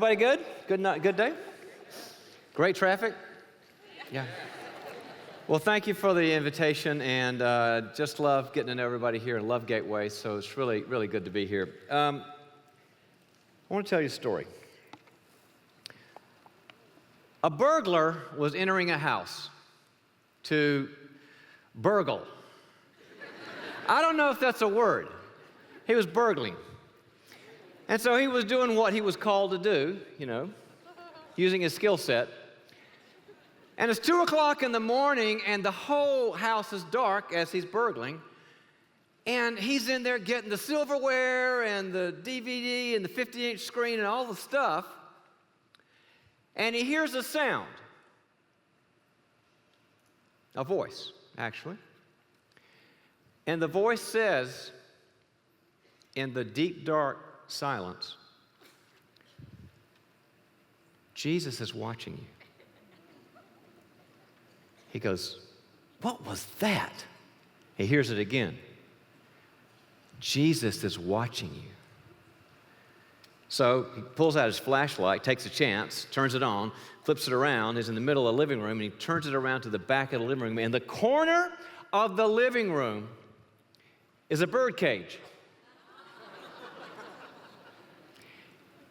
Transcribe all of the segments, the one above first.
Everybody good? Good night, good day? Great traffic? Yeah. Well, thank you for the invitation, and just love getting to know everybody here and love Gateway, so it's really, really good to be here. I want to tell you a story. A burglar was entering a house to burgle. I don't know if that's a word. He was burgling. And so he was doing what he was called to do, using his skill set. And it's 2 o'clock in the morning, and the whole house is dark as he's burgling. And he's in there getting the silverware and the DVD and the 50-inch screen and all the stuff. And he hears a sound. A voice, actually. And the voice says, in the deep, dark silence, Jesus is watching you. He goes, what was that? He hears it again. Jesus is watching you. So he pulls out his flashlight, takes a chance, turns it on, flips it around, is in the middle of the living room, and he turns it around to the back of the living room. In the corner of the living room is a bird cage.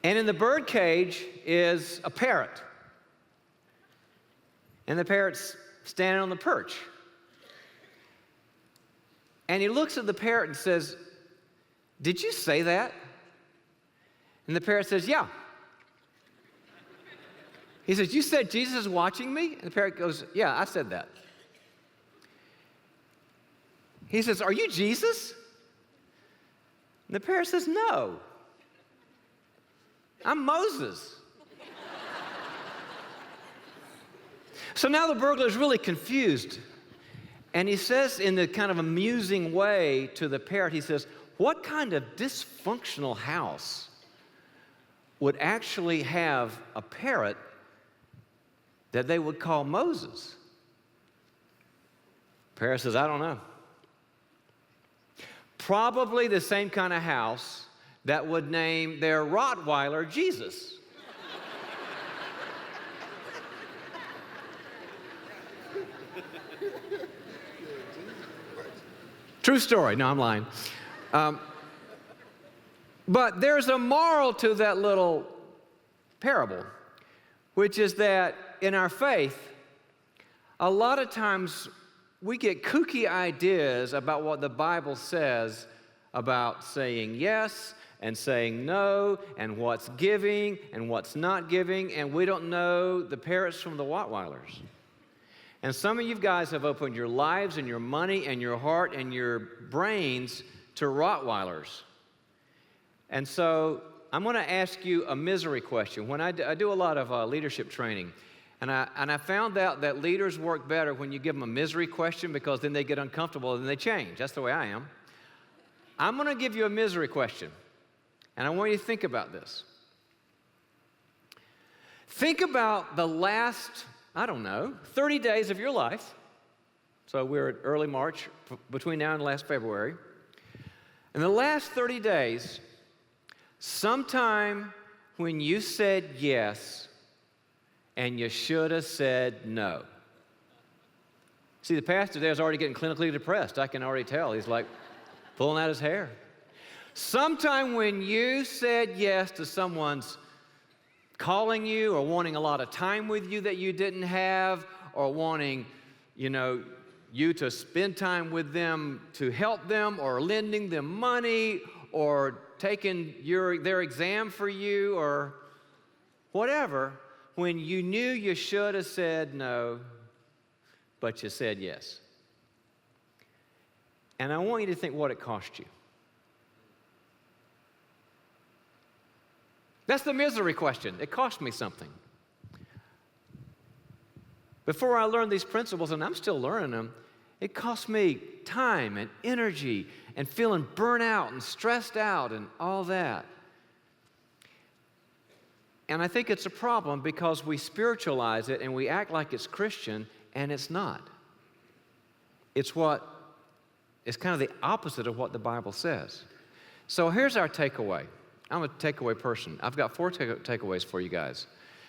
And in the bird cage is a parrot. And the parrot's standing on the perch. And he looks at the parrot and says, did you say that? And the parrot says, yeah. He says, you said Jesus is watching me? And the parrot goes, yeah, I said that. He says, are you Jesus? And the parrot says, no. I'm Moses. So now the burglar is really confused. And he says in the kind of amusing way to the parrot, he says, what kind of dysfunctional house would actually have a parrot that they would call Moses? Parrot says, I don't know. Probably the same kind of house that would name their Rottweiler Jesus. True story. No, I'm lying. But there's a moral to that little parable, which is that in our faith, a lot of times we get kooky ideas about what the Bible says about saying yes and saying no, and what's giving and what's not giving, and we don't know the parrots from the Rottweilers. And some of you guys have opened your lives and your money and your heart and your brains to Rottweilers. And so I'm going to ask you a misery question. When I do a lot of leadership training, and I found out that leaders work better when you give them a misery question, because then they get uncomfortable and they change. That's the way I am. I'm going to give you a misery question, and I want you to think about this. Think about the last, 30 days of your life. So we're at early March, between now and last February. In the last 30 days, sometime when you said yes and you should have said no. See, the pastor there is already getting clinically depressed. I can already tell. He's like pulling out his hair. Sometime when you said yes to someone's calling you or wanting a lot of time with you that you didn't have, or wanting, you to spend time with them to help them, or lending them money, or taking their exam for you, or whatever, when you knew you should have said no, but you said yes. And I want you to think what it cost you. That's the misery question. It cost me something. Before I learned these principles, and I'm still learning them, it cost me time and energy and feeling burnt out and stressed out and all that. And I think it's a problem because we spiritualize it and we act like it's Christian, and it's not. It's kind of the opposite of what the Bible says. So here's our takeaway. I'm a takeaway person. I've got 4 takeaways for you guys.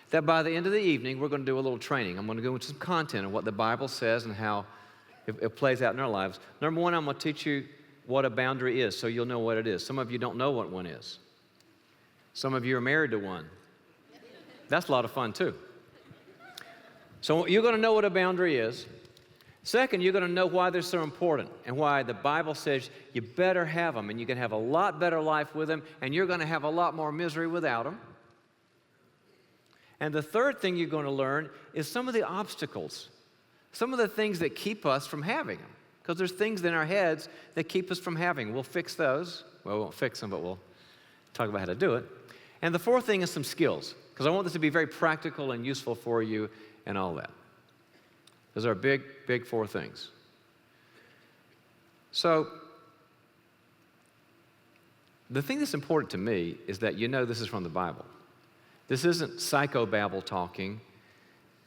That by the end of the evening, we're going to do a little training. I'm going to go into some content of what the Bible says and how it plays out in our lives. Number 1, I'm going to teach you what a boundary is so you'll know what it is. Some of you don't know what one is. Some of you are married to one. That's a lot of fun too. So you're going to know what a boundary is. Second, you're going to know why they're so important and why the Bible says you better have them, and you can have a lot better life with them, and you're going to have a lot more misery without them. And the third thing you're going to learn is some of the obstacles, some of the things that keep us from having them. Because there's things in our heads that keep us from having. We'll fix those. Well, we won't fix them, but we'll talk about how to do it. And the fourth thing is some skills, because I want this to be very practical and useful for you and all that. Those are big, big 4 things. So the thing that's important to me is that you know this is from the Bible. This isn't psychobabble talking.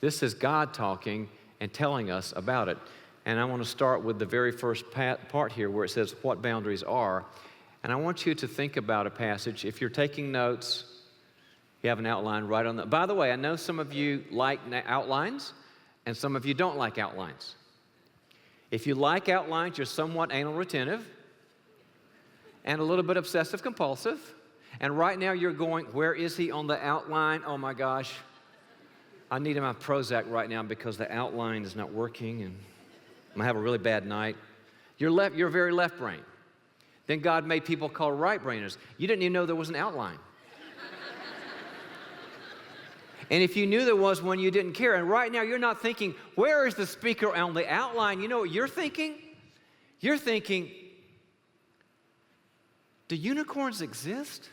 This is God talking and telling us about it. And I want to start with the very first part here where it says what boundaries are. And I want you to think about a passage. If you're taking notes, you have an outline right on the. By the way, I know some of you like outlines and some of you don't like outlines. If you like outlines, you're somewhat anal retentive and a little bit obsessive compulsive. And right now you're going, where is he on the outline? Oh my gosh, I need my Prozac right now because the outline is not working and I'm gonna have a really bad night. You're very left brain. Then God made people called right brainers. You didn't even know there was an outline. And if you knew there was one, you didn't care. And right now you're not thinking, where is the speaker on the outline? You know what you're thinking? You're thinking, do unicorns exist?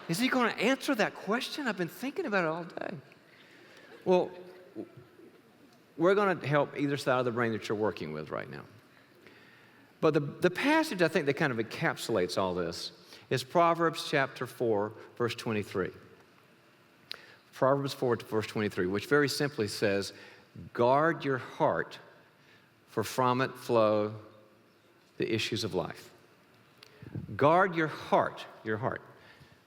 Is he going to answer that question? I've been thinking about it all day. Well, we're going to help either side of the brain that you're working with right now. But the passage I think that kind of encapsulates all this is Proverbs chapter 4, verse 23. Proverbs 4, verse 23, which very simply says, guard your heart, for from it flow the issues of life. Guard your heart,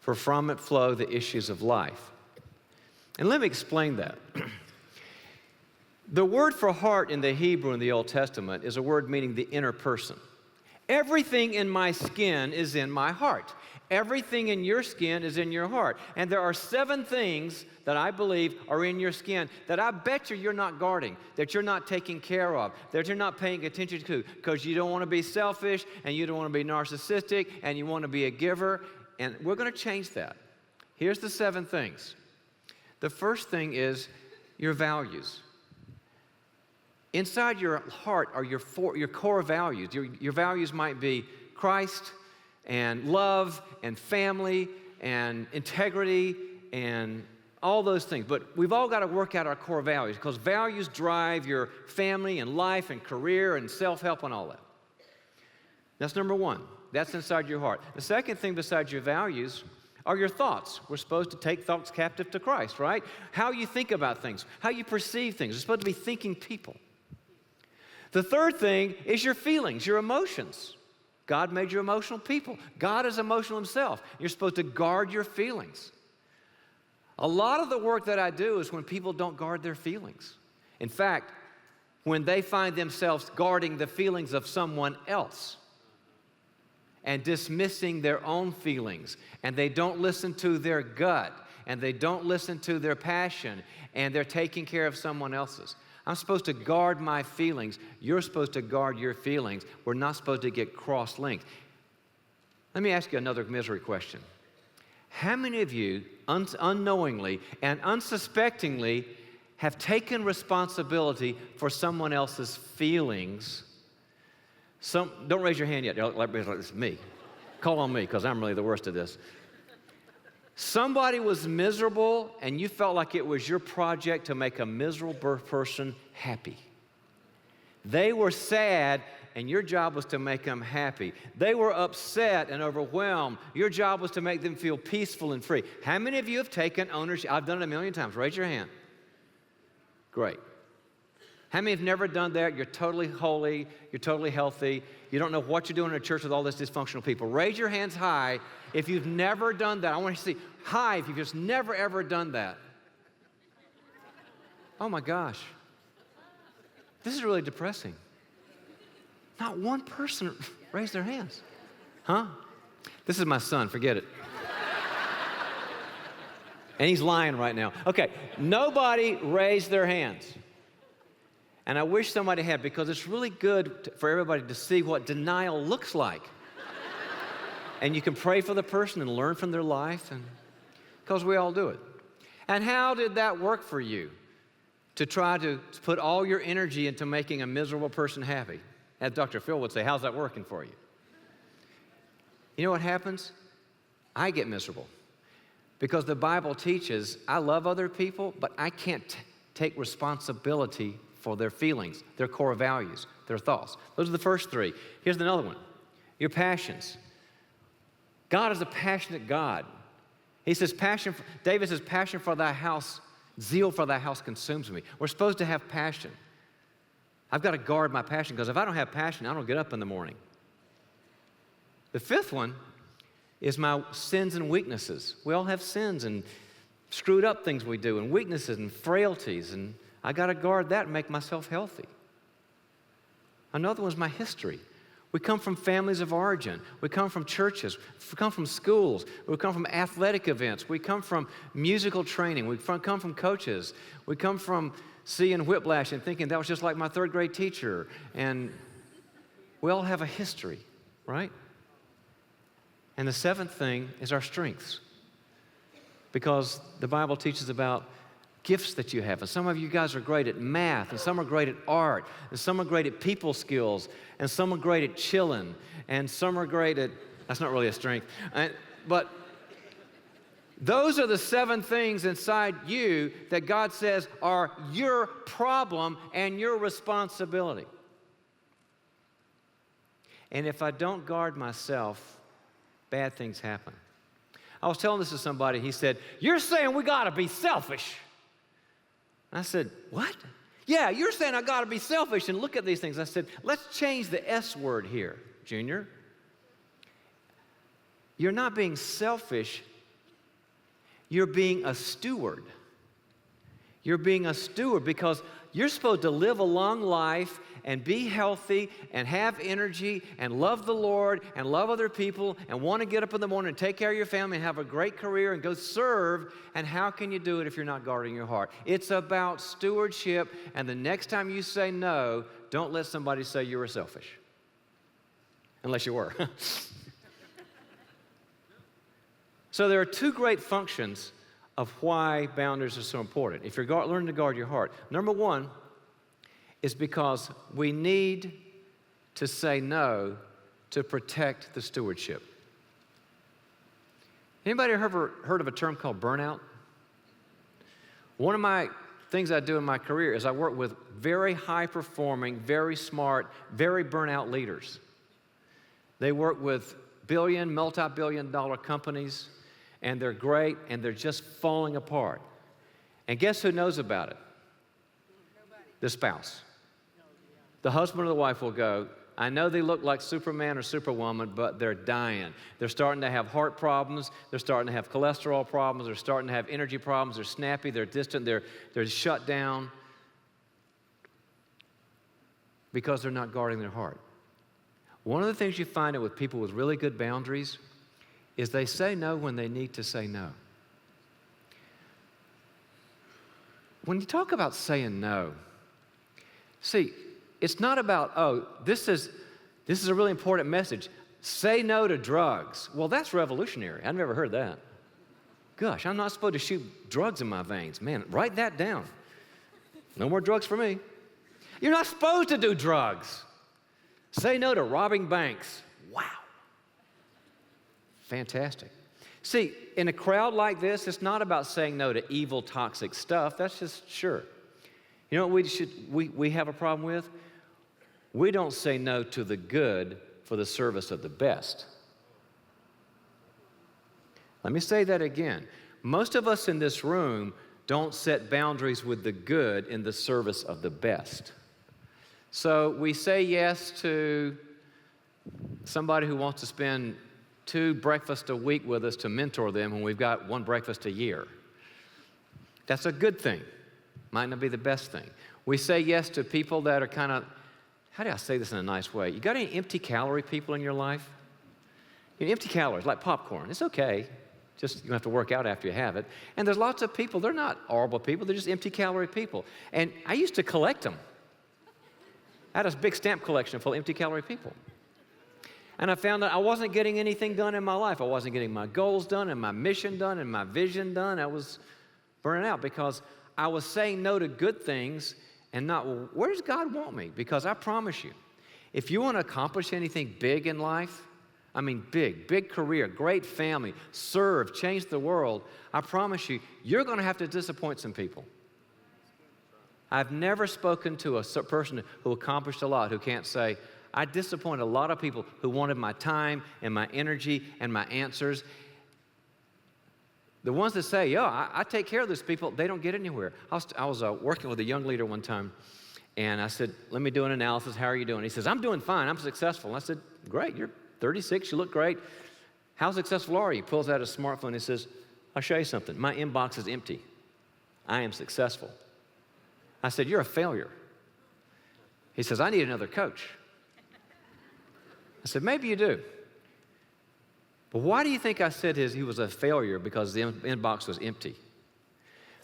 for from it flow the issues of life. And let me explain that. The word for heart in the Hebrew in the Old Testament is a word meaning the inner person. Everything in my skin is in my heart. Everything in your skin is in your heart. And there are 7 things that I believe are in your skin that I bet you're not guarding, that you're not taking care of, that you're not paying attention to, because you don't want to be selfish and you don't want to be narcissistic and you want to be a giver. And we're going to change that. Here's the 7 things. The first thing is your values. Inside your heart are your core values. Your values might be Christ and love and family and integrity and all those things. But we've all got to work out our core values, because values drive your family and life and career and self-help and all that. That's number 1. That's inside your heart. The second thing besides your values are your thoughts. We're supposed to take thoughts captive to Christ, right? How you think about things, how you perceive things. We're supposed to be thinking people. The third thing is your feelings, your emotions. God made you emotional people. God is emotional himself. You're supposed to guard your feelings. A lot of the work that I do is when people don't guard their feelings. In fact, when they find themselves guarding the feelings of someone else and dismissing their own feelings, and they don't listen to their gut, and they don't listen to their passion, and they're taking care of someone else's. I'm supposed to guard my feelings. You're supposed to guard your feelings. We're not supposed to get cross-linked. Let me ask you another misery question. How many of you unknowingly and unsuspectingly have taken responsibility for someone else's feelings? Don't raise your hand yet. It's me. Call on me, because I'm really the worst at this. Somebody was miserable, and you felt like it was your project to make a miserable person happy. They were sad, and your job was to make them happy. They were upset and overwhelmed. Your job was to make them feel peaceful and free. How many of you have taken ownership? I've done it a million times. Raise your hand. Great. How many have never done that? You're totally holy. You're totally healthy. You don't know what you're doing in a church with all this dysfunctional people. Raise your hands high if you've never done that. I want you to see high if you've just never, ever done that. Oh, my gosh. This is really depressing. Not one person raised their hands. Huh? This is my son. Forget it. And he's lying right now. Okay, nobody raised their hands. And I wish somebody had, because it's really good for everybody to see what denial looks like. And you can pray for the person and learn from their life, and because we all do it. And how did that work for you? To try to put all your energy into making a miserable person happy. As Dr. Phil would say, how's that working for you? You know what happens? I get miserable. Because the Bible teaches I love other people, but I can't take responsibility for their feelings, their core values, their thoughts. Those are the first three. Here's another one. Your passions. God is a passionate God. He says, David says, passion for thy house, zeal for thy house consumes me. We're supposed to have passion. I've got to guard my passion, because if I don't have passion, I don't get up in the morning. The fifth one is my sins and weaknesses. We all have sins and screwed up things we do, and weaknesses and frailties, and I got to guard that and make myself healthy. Another one is my history. We come from families of origin. We come from churches. We come from schools. We come from athletic events. We come from musical training. We come from coaches. We come from seeing Whiplash and thinking that was just like my third grade teacher. And we all have a history, right? And the seventh thing is our strengths. Because the Bible teaches about gifts that you have. And some of you guys are great at math, and some are great at art, and some are great at people skills, and some are great at chilling, and some are great at, that's not really a strength, but those are the seven things inside you that God says are your problem and your responsibility. And if I don't guard myself, bad things happen. I was telling this to somebody. He said, you're saying we got to be selfish. I said, what? Yeah, you're saying I got to be selfish and look at these things. I said, let's change the S word here, Junior. You're not being selfish. You're being a steward. You're being a steward because you're supposed to live a long life and be healthy and have energy and love the Lord and love other people and want to get up in the morning and take care of your family and have a great career and go serve. And how can you do it if you're not guarding your heart? It's about stewardship, and the next time you say no, don't let somebody say you were selfish. Unless you were. So there are two great functions of why boundaries are so important. If you're learning to guard your heart, number one is because we need to say no to protect the stewardship. Anybody ever heard of a term called burnout? One of my things I do in my career is I work with very high-performing, very smart, very burnout leaders. They work with multi-billion-dollar companies, and they're great, and they're just falling apart. And guess who knows about it? Nobody. The spouse. The husband or the wife will go, I know they look like Superman or Superwoman, but they're dying. They're starting to have heart problems. They're starting to have cholesterol problems. They're starting to have energy problems. They're snappy. They're distant. They're shut down because they're not guarding their heart. One of the things you find out with people with really good boundaries is they say no when they need to say no. When you talk about saying no, see, it's not about, oh, this is a really important message. Say no to drugs. Well, that's revolutionary. I've never heard that. Gosh, I'm not supposed to shoot drugs in my veins. Man, write that down. No more drugs for me. You're not supposed to do drugs. Say no to robbing banks. Wow. Fantastic. See, in a crowd like this, it's not about saying no to evil, toxic stuff. That's just sure. You know what we have a problem with? We don't say no to the good for the service of the best. Let me say that again. Most of us in this room don't set boundaries with the good in the service of the best. So we say yes to somebody who wants to spend 2 breakfasts a week with us to mentor them when we've got 1 breakfast a year. That's a good thing. Might not be the best thing. We say yes to people that are kind of, how do I say this in a nice way? You got any empty calorie people in your life? You know, empty calories, like popcorn. It's okay. Just you have to work out after you have it. And there's lots of people, they're not horrible people, they're just empty calorie people. And I used to collect them. I had a big stamp collection full of empty calorie people. And I found that I wasn't getting anything done in my life. I wasn't getting my goals done and my mission done and my vision done. I was burning out because I was saying no to good things and not, well, where does God want me? Because I promise you, if you want to accomplish anything big in life, I mean big career, great family, serve, change the world, I promise you, you're going to have to disappoint some people. I've never spoken to a person who accomplished a lot who can't say, I disappointed a lot of people who wanted my time and my energy and my answers. The ones that say, yeah, I take care of those people, they don't get anywhere. I was working with a young leader one time, and I said, let me do an analysis. How are you doing? He says, I'm doing fine. I'm successful. And I said, great. You're 36. You look great. How successful are you? He pulls out his smartphone and he says, I'll show you something. My inbox is empty. I am successful. I said, you're a failure. He says, I need another coach. I said, maybe you do. But why do you think I said he was a failure? Because the inbox was empty.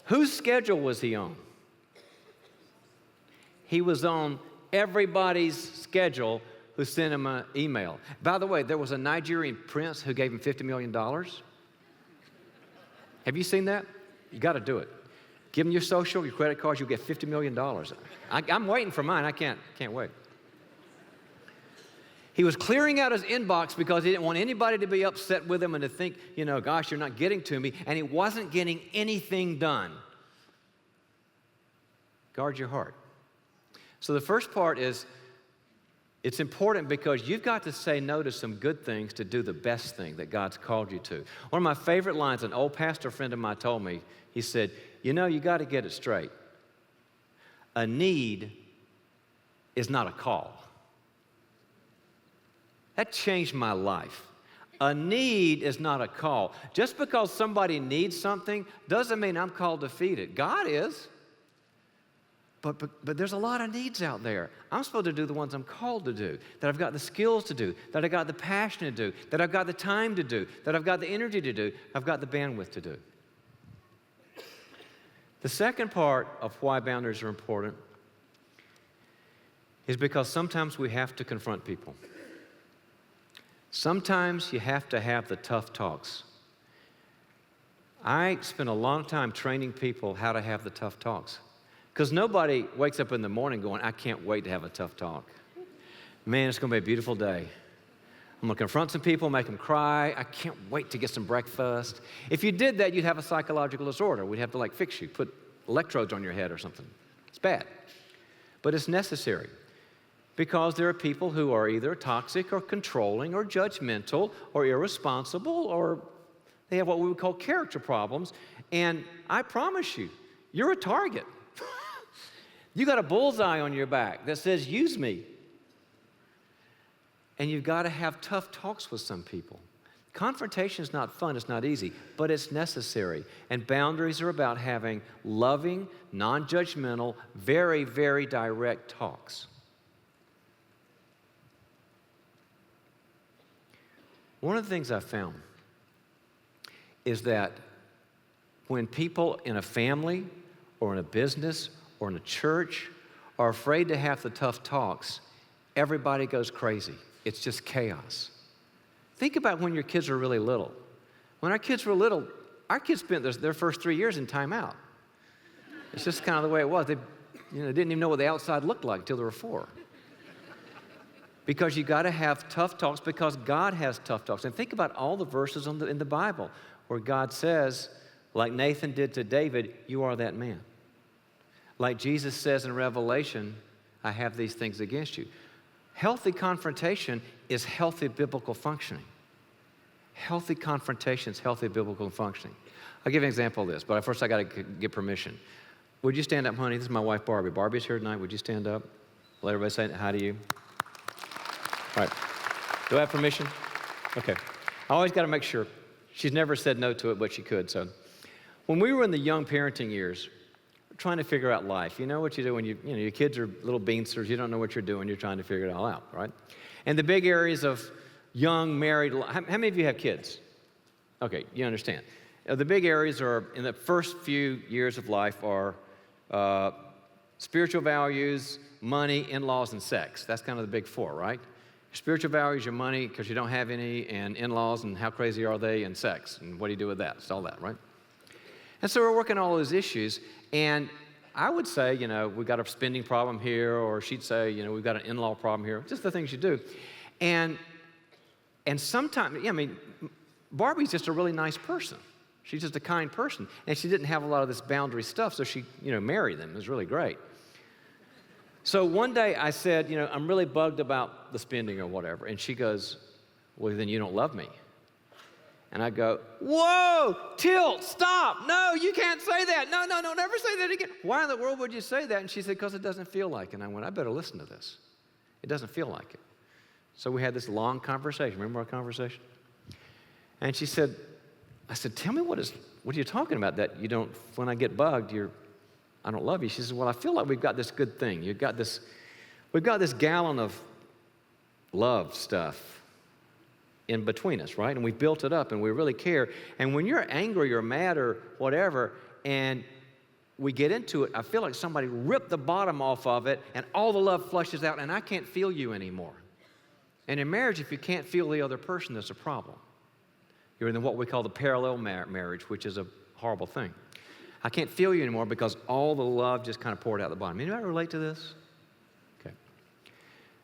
Whose schedule was he on? He was on everybody's schedule who sent him an email. By the way, there was a Nigerian prince who gave him $50 million. Have you seen that? You got to do it. Give him your social, your credit cards, you'll get $50 million. I'm waiting for mine. I can't wait. He was clearing out his inbox because he didn't want anybody to be upset with him and to think, gosh, you're not getting to me. And he wasn't getting anything done. Guard your heart. So the first part is, it's important because you've got to say no to some good things to do the best thing that God's called you to. One of my favorite lines, an old pastor friend of mine told me, he said, you got to get it straight. A need is not a call. That changed my life. A need is not a call. Just because somebody needs something doesn't mean I'm called to feed it. God is. But there's a lot of needs out there. I'm supposed to do the ones I'm called to do, that I've got the skills to do, that I've got the passion to do, that I've got the time to do, that I've got the energy to do, I've got the bandwidth to do. The second part of why boundaries are important is because sometimes we have to confront people. Sometimes you have to have the tough talks. I spend a long time training people how to have the tough talks. Because nobody wakes up in the morning going, I can't wait to have a tough talk. Man, it's going to be a beautiful day. I'm going to confront some people, make them cry. I can't wait to get some breakfast. If you did that, you'd have a psychological disorder. We'd have to fix you, put electrodes on your head or something. It's bad. But it's necessary. Because there are people who are either toxic or controlling or judgmental or irresponsible, or they have what we would call character problems. And I promise you, you're a target. You got a bullseye on your back that says, use me. And you've got to have tough talks with some people. Confrontation is not fun, it's not easy, but it's necessary. And boundaries are about having loving, non-judgmental, very, very direct talks. One of the things I've found is that when people in a family or in a business or in a church are afraid to have the tough talks, everybody goes crazy. It's just chaos. Think about when your kids were really little. When our kids were little, our kids spent their first 3 years in timeout. It's just kind of the way it was. They didn't even know what the outside looked like until they were 4. Because you got to have tough talks because God has tough talks. And think about all the verses in the Bible where God says, like Nathan did to David, you are that man. Like Jesus says in Revelation, I have these things against you. Healthy confrontation is healthy biblical functioning. Healthy confrontation is healthy biblical functioning. I'll give you an example of this, but first I got to get permission. Would you stand up, honey? This is my wife, Barbie. Barbie's here tonight. Would you stand up? Let everybody say hi to you. All right. Do I have permission? Okay. I always got to make sure. She's never said no to it, but she could. So when we were in the young parenting years, trying to figure out life, you know what you do when your kids are little beansters, you don't know what you're doing, you're trying to figure it all out, right? And the big areas of young, married, how many of you have kids? Okay, you understand. The big areas are, in the first few years of life, are spiritual values, money, in-laws, and sex. That's kind of the big four, right? Spiritual values, your money, because you don't have any, and in-laws, and how crazy are they, and sex, and what do you do with that? It's all that, right? And so we're working on all those issues, and I would say, we've got a spending problem here, or she'd say, we've got an in-law problem here, just the things you do. And sometimes, Barbie's just a really nice person. She's just a kind person, and she didn't have a lot of this boundary stuff, so she, married them. It was really great. So one day I said, I'm really bugged about the spending or whatever. And she goes, well, then you don't love me. And I go, whoa, Tilt, stop. No, you can't say that. No, never say that again. Why in the world would you say that? And she said, because it doesn't feel like it. And I went, I better listen to this. It doesn't feel like it. So we had this long conversation. Remember our conversation? And she said, I said, tell me what are you talking about that when I get bugged, I don't love you. She says, well, I feel like we've got this good thing. We've got this gallon of love stuff in between us, right? And we built it up and we really care. And when you're angry or mad or whatever, and we get into it, I feel like somebody ripped the bottom off of it and all the love flushes out and I can't feel you anymore. And in marriage, if you can't feel the other person, there's a problem. You're in what we call the parallel marriage, which is a horrible thing. I can't feel you anymore because all the love just kind of poured out the bottom. Anybody relate to this? Okay.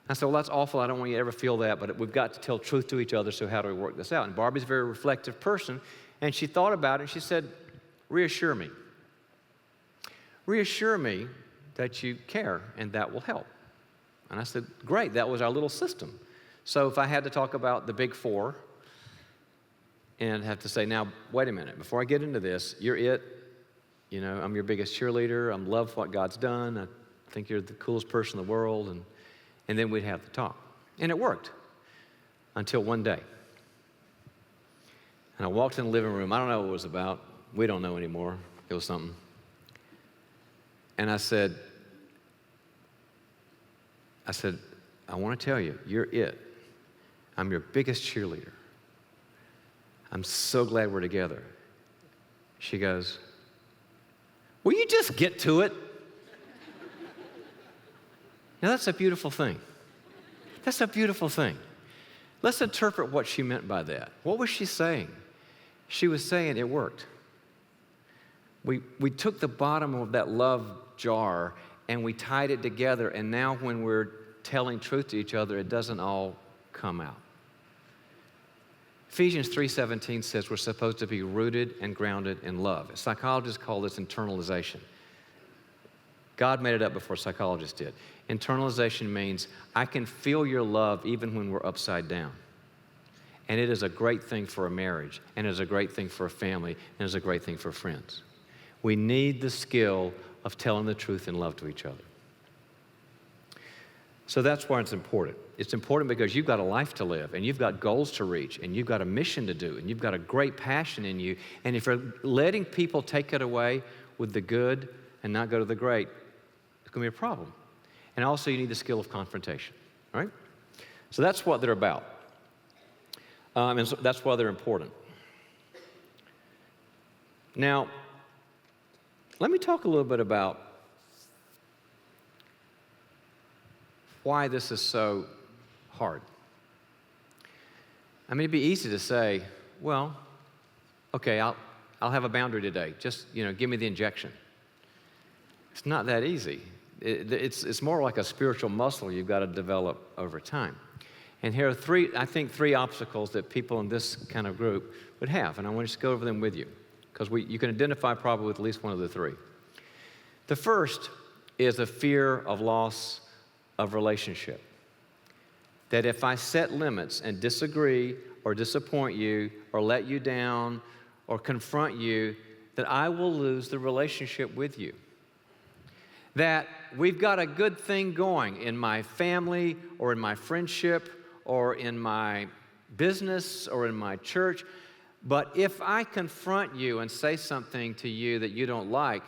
I said, well, that's awful. I don't want you to ever feel that, but we've got to tell truth to each other, so how do we work this out? And Barbie's a very reflective person, and she thought about it, and she said, reassure me. Reassure me that you care, and that will help. And I said, great, that was our little system. So if I had to talk about the big four, and have to say, now, wait a minute, before I get into this, you're it. I'm your biggest cheerleader. I love what God's done. I think you're the coolest person in the world. And then we'd have the talk. And it worked until one day. And I walked in the living room. I don't know what it was about. We don't know anymore. It was something. And I said, I want to tell you, you're it. I'm your biggest cheerleader. I'm so glad we're together. She goes, will you just get to it? Now that's a beautiful thing. That's a beautiful thing. Let's interpret what she meant by that. What was she saying? She was saying it worked. We took the bottom of that love jar and we tied it together, and now when we're telling truth to each other, it doesn't all come out. Ephesians 3:17 says we're supposed to be rooted and grounded in love. Psychologists call this internalization. God made it up before psychologists did. Internalization means I can feel your love even when we're upside down. And it is a great thing for a marriage, and it is a great thing for a family, and it is a great thing for friends. We need the skill of telling the truth in love to each other. So that's why it's important. It's important because you've got a life to live, and you've got goals to reach, and you've got a mission to do, and you've got a great passion in you. And if you're letting people take it away with the good and not go to the great, it's going to be a problem. And also you need the skill of confrontation, all right? So that's what they're about. And so that's why they're important. Now, let me talk a little bit about why this is so hard. I mean, it'd be easy to say, well, okay, I'll have a boundary today. Just, give me the injection. It's not that easy. It's more like a spiritual muscle you've got to develop over time. And here are three obstacles that people in this kind of group would have, and I want to just go over them with you, because you can identify probably with at least one of the three. The first is a fear of loss of relationship. That if I set limits and disagree or disappoint you or let you down or confront you, that I will lose the relationship with you. that we've got a good thing going in my family or in my friendship or in my business or in my church. But if I confront you and say something to you that you don't like,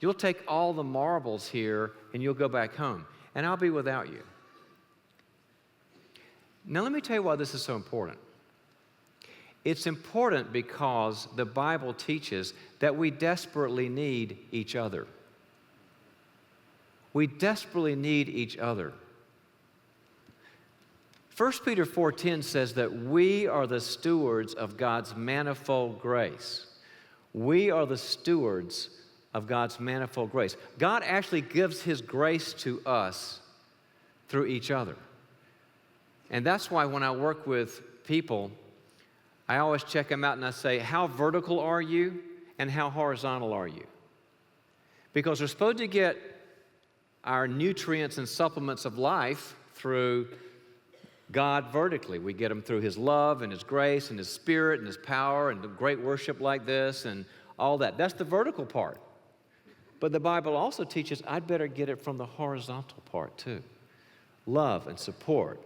you'll take all the marbles here and you'll go back home, and I'll be without you. Now, let me tell you why this is so important. It's important because the Bible teaches that we desperately need each other. We desperately need each other. 1 Peter 4:10 says that we are the stewards of God's manifold grace. We are the stewards of God's manifold grace. God actually gives His grace to us through each other. And that's why when I work with people, I always check them out and I say, how vertical are you and how horizontal are you? Because we're supposed to get our nutrients and supplements of life through God vertically. We get them through His love and His grace and His Spirit and His power and the great worship like this and all that. That's the vertical part. But the Bible also teaches I'd better get it from the horizontal part too. Love and support.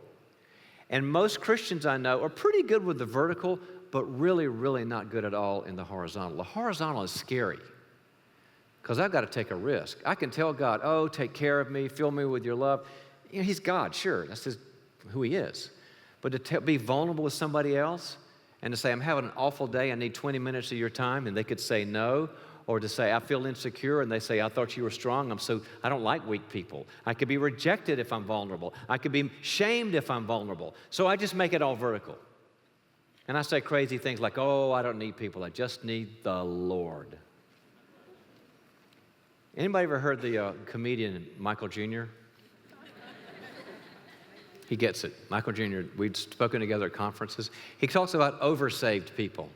And most Christians I know are pretty good with the vertical, but really, really not good at all in the horizontal. The horizontal is scary because I've got to take a risk. I can tell God, oh, take care of me, fill me with your love. You know, He's God, sure, that's who He is. But to be vulnerable with somebody else and to say, I'm having an awful day, I need 20 minutes of your time, and they could say no, or to say, I feel insecure, and they say, I thought you were strong, I don't like weak people. I could be rejected if I'm vulnerable. I could be shamed if I'm vulnerable. So I just make it all vertical. And I say crazy things like, oh, I don't need people, I just need the Lord. Anybody ever heard the comedian Michael Jr.? He gets it. Michael Jr., we'd spoken together at conferences. He talks about oversaved people.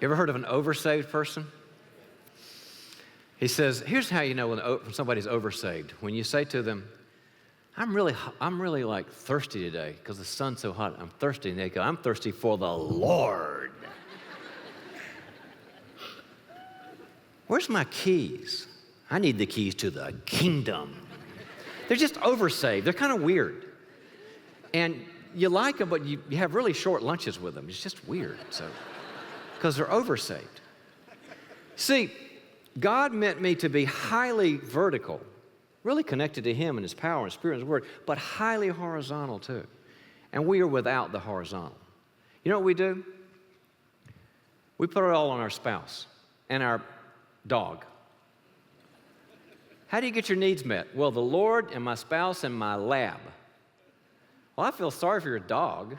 You ever heard of an oversaved person? He says, here's how you know when somebody's oversaved. When you say to them, I'm really like thirsty today because the sun's so hot. I'm thirsty. And they go, I'm thirsty for the Lord. Where's my keys? I need the keys to the kingdom. They're just oversaved. They're kind of weird. And you like them, but you have really short lunches with them. It's just weird. So, because they're oversaved. See, God meant me to be highly vertical, really connected to Him and His power and Spirit and His Word, but highly horizontal too. And we are without the horizontal. You know what we do? We put it all on our spouse and our dog. How do you get your needs met? Well, the Lord and my spouse and my lab. Well, I feel sorry for your dog,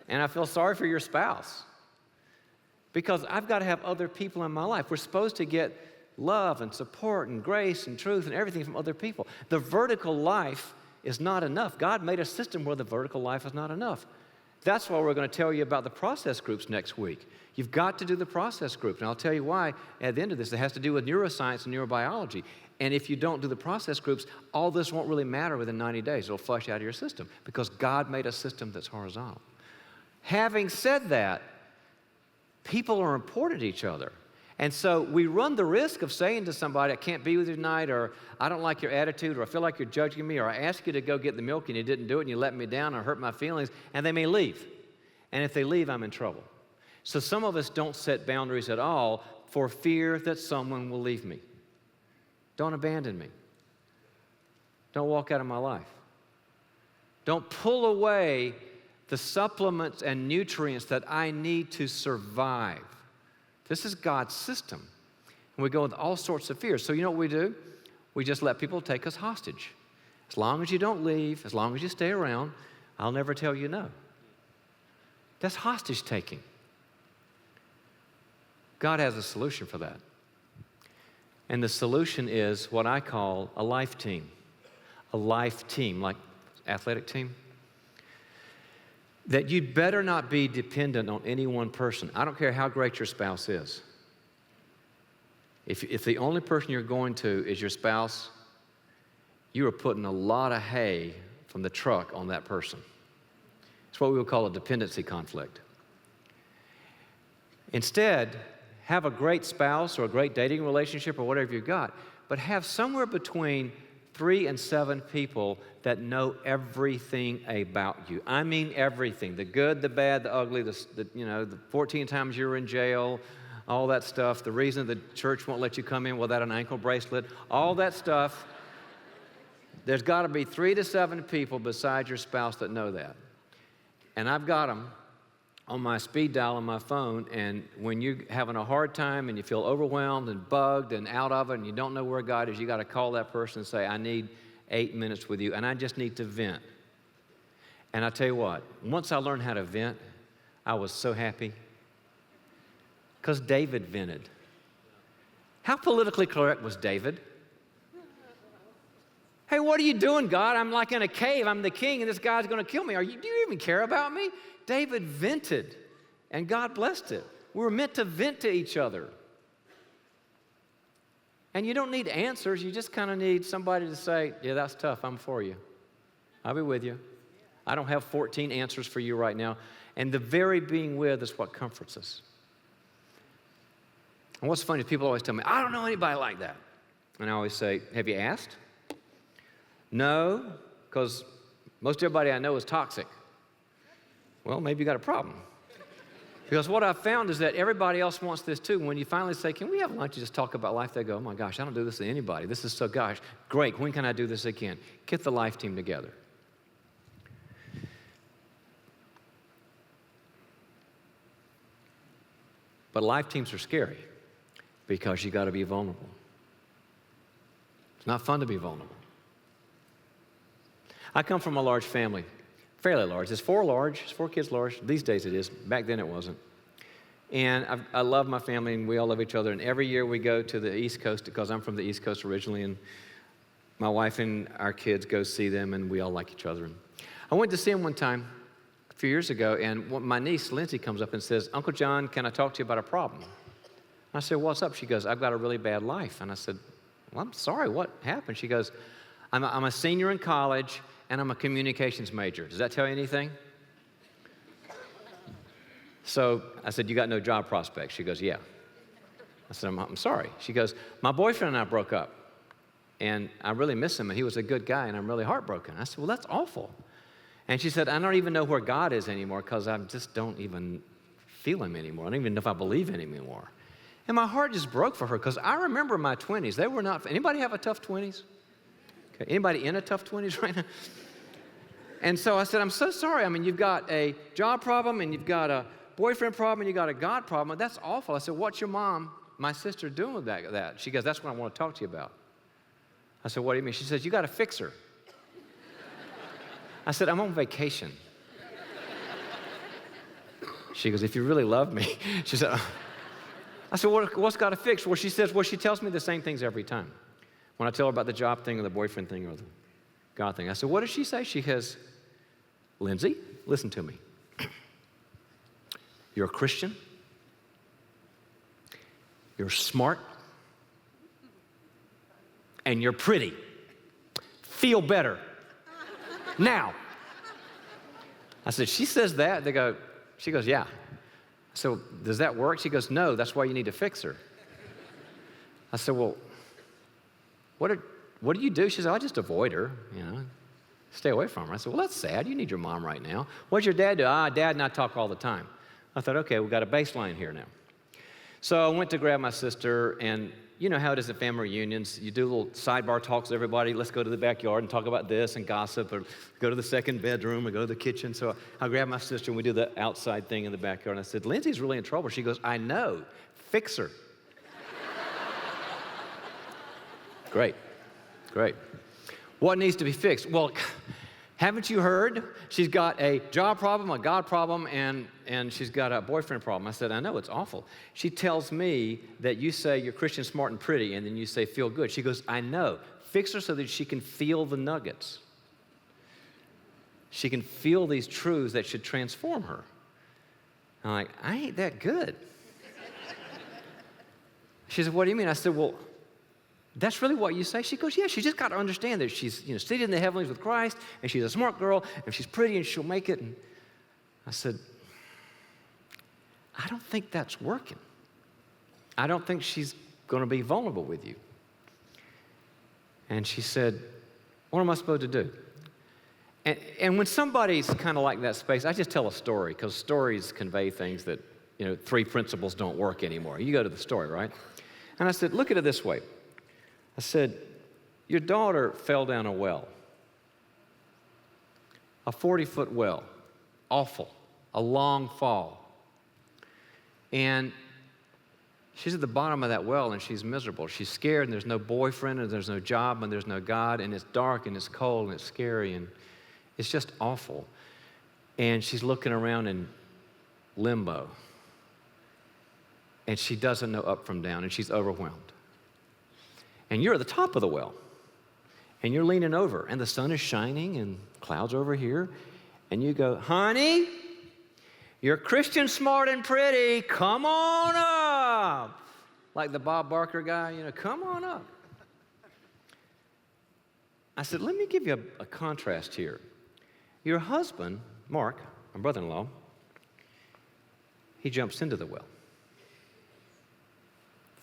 and I feel sorry for your spouse, because I've got to have other people in my life. We're supposed to get love and support and grace and truth and everything from other people. The vertical life is not enough. God made a system where the vertical life is not enough. That's why we're going to tell you about the process groups next week. You've got to do the process group, and I'll tell you why at the end of this. It has to do with neuroscience and neurobiology. And if you don't do the process groups, all this won't really matter within 90 days. It'll flush out of your system because God made a system that's horizontal. Having said that, people are important to each other. And so we run the risk of saying to somebody, I can't be with you tonight, or I don't like your attitude, or I feel like you're judging me, or I asked you to go get the milk and you didn't do it and you let me down or hurt my feelings, and they may leave. And if they leave, I'm in trouble. So some of us don't set boundaries at all for fear that someone will leave me. Don't abandon me. Don't walk out of my life. Don't pull away the supplements and nutrients that I need to survive. This is God's system. And we go with all sorts of fears. So you know what we do? We just let people take us hostage. As long as you don't leave, as long as you stay around, I'll never tell you no. That's hostage taking. God has a solution for that. And the solution is what I call a life team. A life team, like athletic team. That you'd better not be dependent on any one person. I don't care how great your spouse is. If the only person you're going to is your spouse, you are putting a lot of hay from the truck on that person. It's what we would call a dependency conflict. Instead, have a great spouse or a great dating relationship or whatever you've got, but have somewhere between 3 and 7 people that know everything about you. I mean everything, the good, the bad, the ugly, the 14 times you were in jail, all that stuff, the reason the church won't let you come in without an ankle bracelet, all that stuff. There's got to be 3 to 7 people besides your spouse that know that. And I've got them on my speed dial on my phone, and when you're having a hard time and you feel overwhelmed and bugged and out of it and you don't know where God is, you got to call that person and say, I need 8 minutes with you, and I just need to vent. And I tell you what, once I learned how to vent, I was so happy. Because David vented. How politically correct was David? Hey, what are you doing, God? I'm like in a cave. I'm the king, and this guy's going to kill me. Do you even care about me? David vented, and God blessed it. We were meant to vent to each other. And you don't need answers. You just kind of need somebody to say, yeah, that's tough. I'm for you. I'll be with you. I don't have 14 answers for you right now. And the very being with is what comforts us. And what's funny is people always tell me, I don't know anybody like that. And I always say, have you asked? No, because most everybody I know is toxic. Well, maybe you got a problem. Because what I've found is that everybody else wants this too. When you finally say, can we have lunch and just talk about life? They go, oh my gosh, I don't do this to anybody. This is so, gosh, great. When can I do this again? Get the life team together. But life teams are scary because you got to be vulnerable. It's not fun to be vulnerable. I come from a large family, fairly large. It's 4 kids large. These days it is. Back then it wasn't. And I love my family, and we all love each other. And every year we go to the East Coast, because I'm from the East Coast originally, and my wife and our kids go see them, and we all like each other. And I went to see them one time a few years ago, and my niece, Lindsay, comes up and says, Uncle John, can I talk to you about a problem? I said, what's up? She goes, I've got a really bad life. And I said, well, I'm sorry, what happened? She goes, I'm a senior in college, and I'm a communications major. Does that tell you anything? So I said, you got no job prospects? She goes, yeah. I said, I'm sorry. She goes, my boyfriend and I broke up, and I really miss him, and he was a good guy, and I'm really heartbroken. I said, well, that's awful. And she said, I don't even know where God is anymore because I just don't even feel him anymore. I don't even know if I believe in him anymore. And my heart just broke for her because I remember my 20s. They were not, anybody have a tough 20s? Okay. Anybody in a tough 20s right now? And so I said, I'm so sorry. I mean, you've got a job problem, and you've got a boyfriend problem, and you've got a God problem. That's awful. I said, what's your mom, my sister, doing with that? She goes, that's what I want to talk to you about. I said, what do you mean? She says, you got to fix her. I said, I'm on vacation. She goes, if you really love me. She said, I said, what's got to fix? Well, she says, well, she tells me the same things every time. When I tell her about the job thing or the boyfriend thing or the God thing. I said, what does she say? She says, Lindsay, listen to me. You're a Christian. You're smart. And you're pretty. Feel better. Now. I said, she says that? She goes, yeah. So does that work? She goes, no, that's why you need to fix her. I said, well, what do you do? She said, I just avoid her, stay away from her. I said, well, that's sad. You need your mom right now. What's your dad do? Dad and I talk all the time. I thought, okay, we've got a baseline here now. So I went to grab my sister, and you know how it is at family reunions. You do little sidebar talks with everybody. Let's go to the backyard and talk about this and gossip, or go to the second bedroom or go to the kitchen. So I grabbed my sister, and we do the outside thing in the backyard. And I said, Lindsay's really in trouble. She goes, I know. Fix her. Great. What needs to be fixed? Well, haven't you heard? She's got a job problem, a God problem, and she's got a boyfriend problem. I said, I know, it's awful. She tells me that you say you're Christian, smart, and pretty, and then you say feel good. She goes, I know. Fix her so that she can feel the nuggets. She can feel these truths that should transform her. I'm like, I ain't that good. She said, what do you mean? I said, well, that's really what you say? She goes, yeah, she just got to understand that she's seated in the heavenlies with Christ, and she's a smart girl, and she's pretty, and she'll make it. And I said, I don't think that's working. I don't think she's going to be vulnerable with you. And she said, what am I supposed to do? And when somebody's kind of like that space, I just tell a story, because stories convey things that, 3 principles don't work anymore. You go to the story, right? And I said, look at it this way. I said, your daughter fell down a well, a 40-foot well, awful, a long fall. And she's at the bottom of that well, and she's miserable. She's scared, and there's no boyfriend, and there's no job, and there's no God, and it's dark, and it's cold, and it's scary, and it's just awful. And she's looking around in limbo, and she doesn't know up from down, and she's overwhelmed. And you're at the top of the well, and you're leaning over, and the sun is shining, and clouds are over here, and you go, honey, you're Christian, smart, and pretty. Come on up. Like the Bob Barker guy, come on up. I said, let me give you a contrast here. Your husband, Mark, my brother-in-law, he jumps into the well.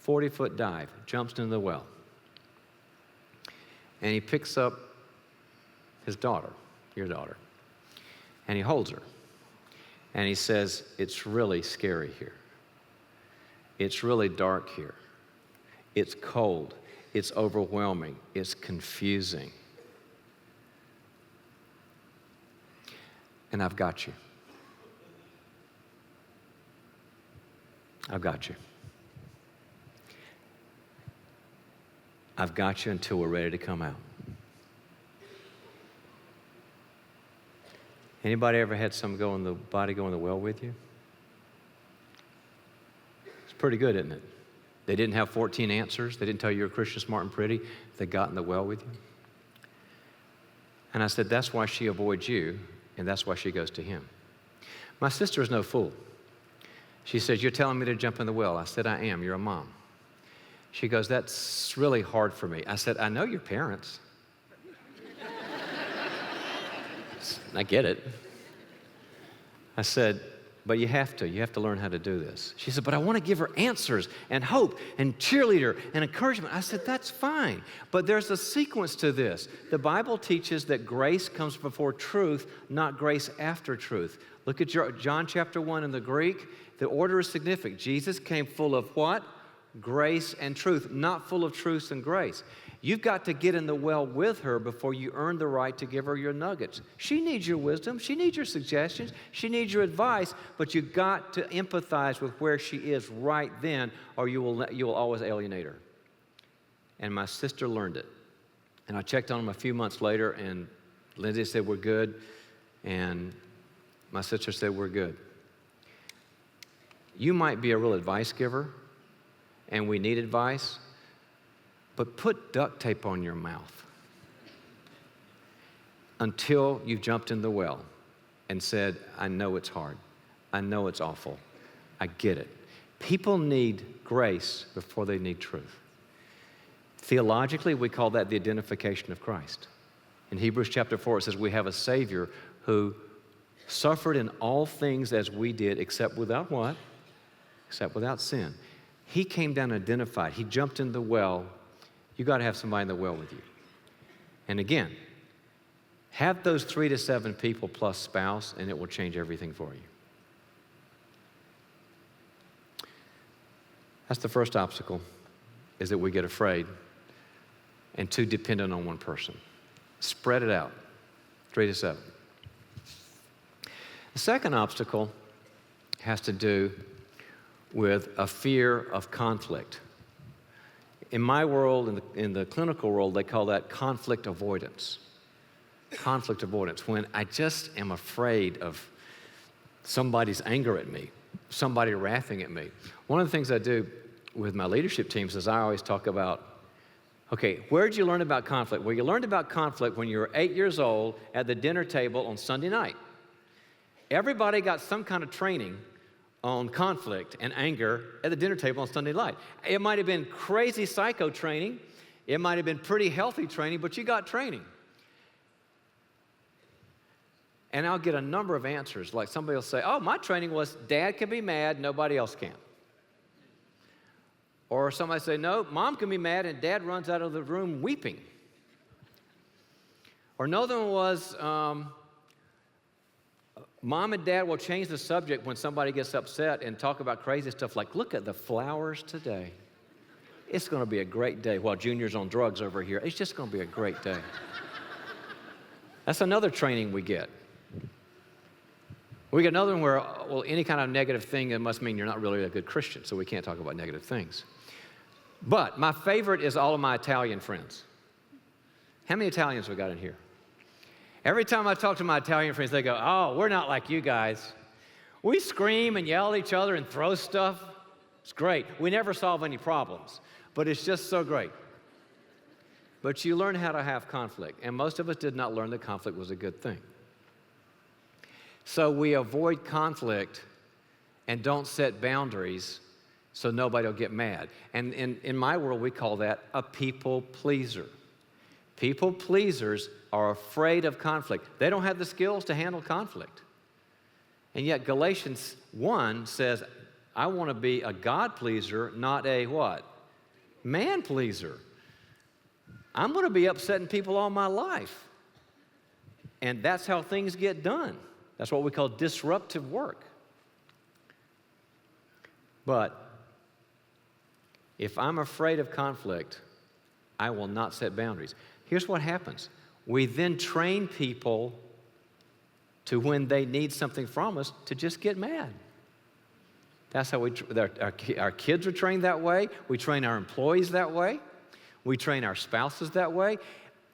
40-foot dive, jumps into the well. And he picks up his daughter, your daughter, and he holds her. And he says, it's really scary here. It's really dark here. It's cold. It's overwhelming. It's confusing. And I've got you. I've got you. I've got you until we're ready to come out. Anybody ever had body go in the well with you? It's pretty good, isn't it? They didn't have 14 answers. They didn't tell you you're a Christian, smart, and pretty. They got in the well with you. And I said, that's why she avoids you, and that's why she goes to him. My sister is no fool. She says, you're telling me to jump in the well. I said, I am. You're a mom. She goes, that's really hard for me. I said, I know your parents. I get it. I said, but you have to learn how to do this. She said, but I want to give her answers and hope and cheerleader and encouragement. I said, that's fine, but there's a sequence to this. The Bible teaches that grace comes before truth, not grace after truth. Look at John chapter 1 in the Greek. The order is significant. Jesus came full of what? Grace and truth, not full of truth and grace. You've got to get in the well with her before you earn the right to give her your nuggets. She needs your wisdom. She needs your suggestions. She needs your advice, but you've got to empathize with where she is right then, or you will always alienate her. And my sister learned it. And I checked on them a few months later, and Lindsay said, we're good. And my sister said, we're good. You might be a real advice giver, and we need advice, but put duct tape on your mouth until you've jumped in the well and said, I know it's hard. I know it's awful. I get it. People need grace before they need truth. Theologically, we call that the identification of Christ. In Hebrews chapter 4, it says we have a Savior who suffered in all things as we did, except without what? Except without sin. He came down and identified. He jumped in the well. You got to have somebody in the well with you. And again, have those 3 to 7 people plus spouse, and it will change everything for you. That's the first obstacle, is that we get afraid and too dependent on one person. Spread it out, 3 to 7. The second obstacle has to do with a fear of conflict. In my world, in the clinical world, they call that conflict avoidance. Conflict avoidance, when I just am afraid of somebody's anger at me, somebody wrathing at me. One of the things I do with my leadership teams is I always talk about, okay, where did you learn about conflict? Well, you learned about conflict when you were 8 years old at the dinner table on Sunday night. Everybody got some kind of training on conflict and anger at the dinner table on Sunday night. It might have been crazy psycho training. It might have been pretty healthy training, but you got training. And I'll get a number of answers. Like somebody will say, oh, my training was Dad can be mad, nobody else can. Or somebody say, no, Mom can be mad and Dad runs out of the room weeping. Or another one was, mom and dad will change the subject when somebody gets upset and talk about crazy stuff like, look at the flowers today. It's going to be a great day. While Junior's on drugs over here, it's just going to be a great day. That's another training we get. We get another one where, well, any kind of negative thing, it must mean you're not really a good Christian, so we can't talk about negative things. But my favorite is all of my Italian friends. How many Italians we got in here? Every time I talk to my Italian friends, they go, oh, we're not like you guys. We scream and yell at each other and throw stuff. It's great. We never solve any problems, but it's just so great. But you learn how to have conflict, and most of us did not learn that conflict was a good thing. So we avoid conflict and don't set boundaries so nobody will get mad. And in my world, we call that a people pleaser. People pleasers are afraid of conflict. They don't have the skills to handle conflict. And yet Galatians 1 says, I want to be a God pleaser, not a what? Man pleaser. I'm going to be upsetting people all my life. And that's how things get done. That's what we call disruptive work. But if I'm afraid of conflict, I will not set boundaries. Here's what happens. We then train people to, when they need something from us, to just get mad. That's how our kids are trained that way. We train our employees that way. We train our spouses that way.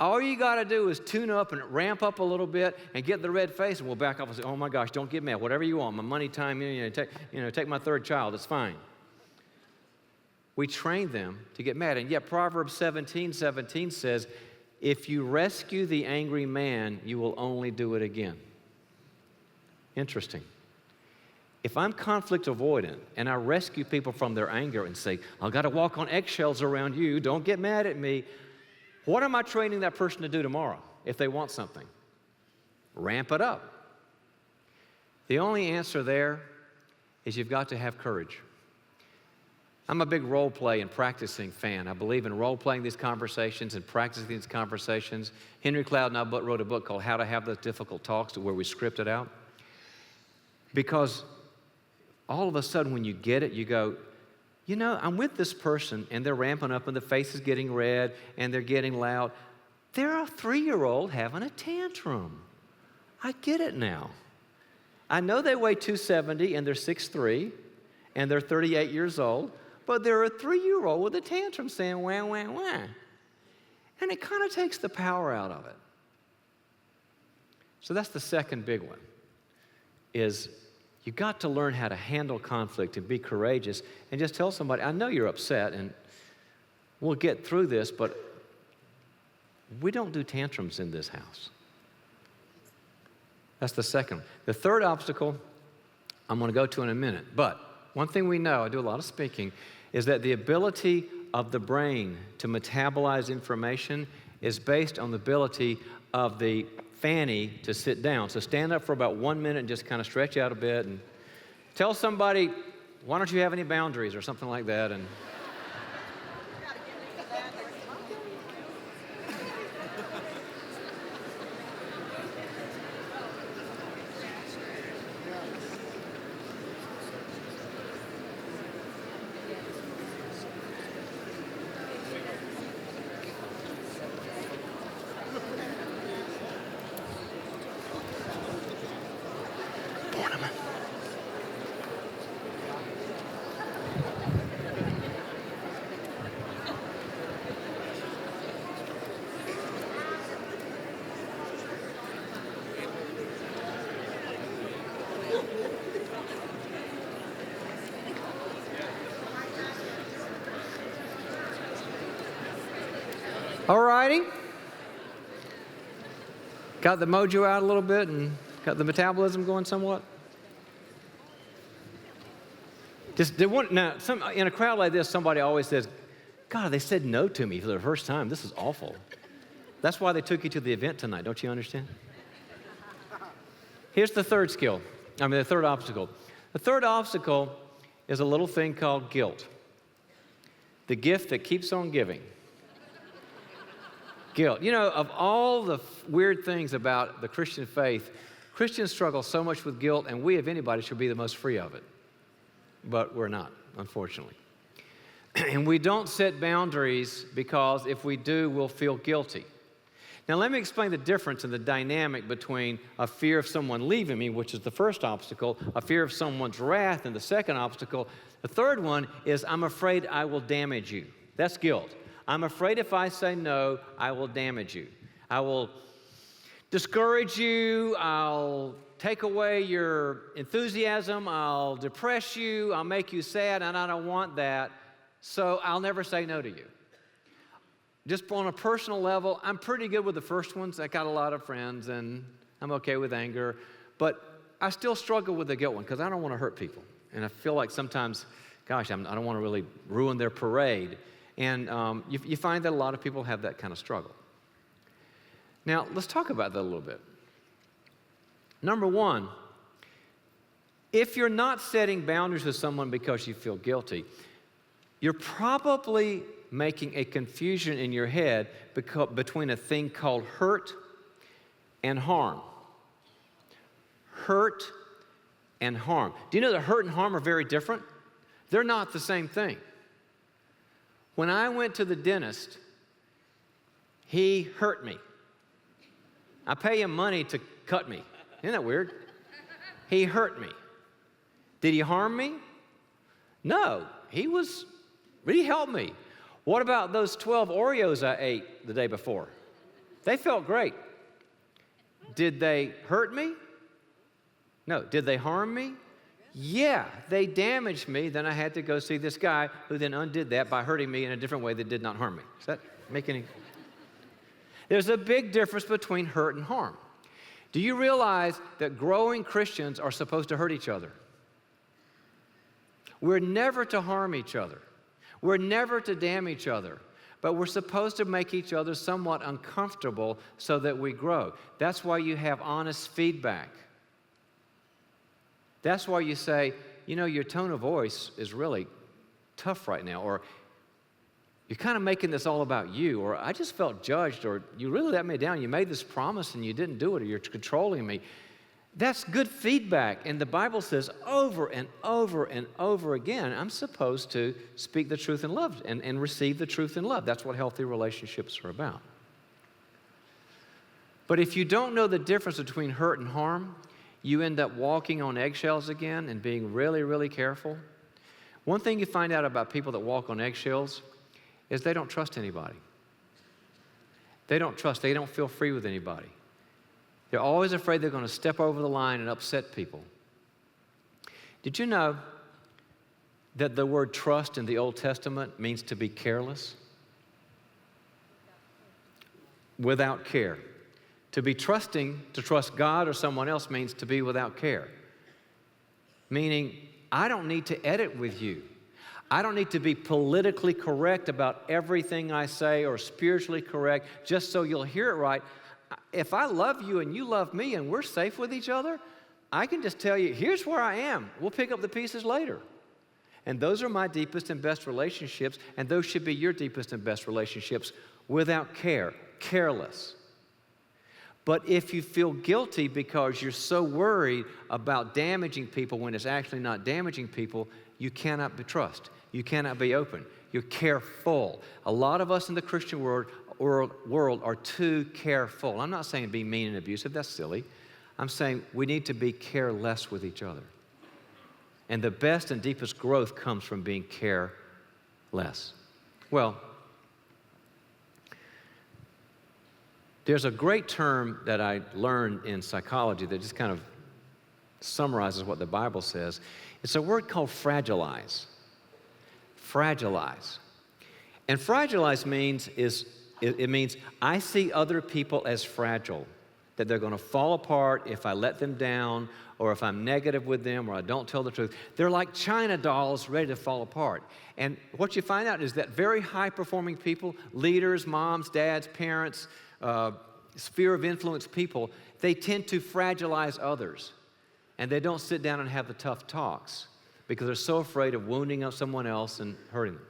All you got to do is tune up and ramp up a little bit and get the red face, and we'll back off and say, oh my gosh, don't get mad. Whatever you want, my money, time, take my third child, it's fine. We train them to get mad. And yet Proverbs 17:17 says, if you rescue the angry man, you will only do it again. Interesting. If I'm conflict avoidant and I rescue people from their anger and say, I've got to walk on eggshells around you, don't get mad at me, what am I training that person to do tomorrow if they want something? Ramp it up. The only answer there is you've got to have courage. I'm a big role play and practicing fan. I believe in role playing these conversations and practicing these conversations. Henry Cloud and I wrote a book called How to Have Those Difficult Talks, where we script it out. Because all of a sudden when you get it, you go, you know, I'm with this person and they're ramping up and the face is getting red and they're getting loud. They're a 3-year-old having a tantrum. I get it now. I know they weigh 270 and they're 6'3", and they're 38 years old, but they're a 3-year-old with a tantrum saying wah, wah, wah. And it kind of takes the power out of it. So that's the second big one, is you got to learn how to handle conflict and be courageous and just tell somebody, I know you're upset and we'll get through this, but we don't do tantrums in this house. That's the second. The third obstacle I'm going to go to in a minute, but one thing we know, I do a lot of speaking, is that the ability of the brain to metabolize information is based on the ability of the fanny to sit down. So stand up for about 1 minute and just kind of stretch out a bit and tell somebody, why don't you have any boundaries or something like that. And all righty. Got the mojo out a little bit and got the metabolism going somewhat? Now, in a crowd like this, somebody always says, God, they said no to me for the first time. This is awful. That's why they took you to the event tonight. Don't you understand? Here's the third the third obstacle. The third obstacle is a little thing called guilt. The gift that keeps on giving. Guilt. You know, of all the weird things about the Christian faith, Christians struggle so much with guilt, and we, if anybody, should be the most free of it. But we're not, unfortunately. And we don't set boundaries because if we do, we'll feel guilty. Now, let me explain the difference in the dynamic between a fear of someone leaving me, which is the first obstacle, a fear of someone's wrath, and the second obstacle. The third one is I'm afraid I will damage you. That's guilt. I'm afraid if I say no, I will damage you. I will discourage you. I'll take away your enthusiasm. I'll depress you. I'll make you sad, and I don't want that. So I'll never say no to you. Just on a personal level, I'm pretty good with the first ones. I got a lot of friends, and I'm okay with anger. But I still struggle with the guilt one because I don't want to hurt people. And I feel like sometimes, gosh, I don't want to really ruin their parade. And you find that a lot of people have that kind of struggle. Now, let's talk about that a little bit. Number one, if you're not setting boundaries with someone because you feel guilty, you're probably making a confusion in your head between a thing called hurt and harm. Hurt and harm. Do you know that hurt and harm are very different? They're not the same thing. When I went to the dentist, he hurt me. I pay him money to cut me. Isn't that weird? He hurt me. Did he harm me? No, he helped me. What about those 12 Oreos I ate the day before? They felt great. Did they hurt me? No. Did they harm me? Yeah, they damaged me. Then I had to go see this guy who then undid that by hurting me in a different way that did not harm me. Does that make any? There's a big difference between hurt and harm. Do you realize that growing Christians are supposed to hurt each other? We're never to harm each other. We're never to damn each other. But we're supposed to make each other somewhat uncomfortable so that we grow. That's why you have honest feedback. That's why you say, you know, your tone of voice is really tough right now, or you're kind of making this all about you, or I just felt judged, or you really let me down. You made this promise and you didn't do it, or you're controlling me. That's good feedback. And the Bible says over and over and over again, I'm supposed to speak the truth in love and receive the truth in love. That's what healthy relationships are about. But if you don't know the difference between hurt and harm, you end up walking on eggshells again and being really, really careful. One thing you find out about people that walk on eggshells is they don't trust anybody. They don't feel free with anybody. They're always afraid they're going to step over the line and upset people. Did you know that the word trust in the Old Testament means to be careless? Without care. To be trusting, to trust God or someone else means to be without care. Meaning, I don't need to edit with you. I don't need to be politically correct about everything I say or spiritually correct just so you'll hear it right. If I love you and you love me and we're safe with each other, I can just tell you, here's where I am. We'll pick up the pieces later. And those are my deepest and best relationships, and those should be your deepest and best relationships without care, careless. But if you feel guilty because you're so worried about damaging people when it's actually not damaging people, you cannot be trust. You cannot be open. You're careful. A lot of us in the Christian world are too careful. I'm not saying be mean and abusive. That's silly. I'm saying we need to be careless with each other. And the best and deepest growth comes from being careless. Well, there's a great term that I learned in psychology that just kind of summarizes what the Bible says. It's a word called fragilize. Fragilize. And fragilize means it means I see other people as fragile, that they're going to fall apart if I let them down, or if I'm negative with them, or I don't tell the truth. They're like China dolls ready to fall apart. And what you find out is that very high-performing people, leaders, moms, dads, parents, sphere of influence people, they tend to fragilize others. And they don't sit down and have the tough talks because they're so afraid of wounding up someone else and hurting them.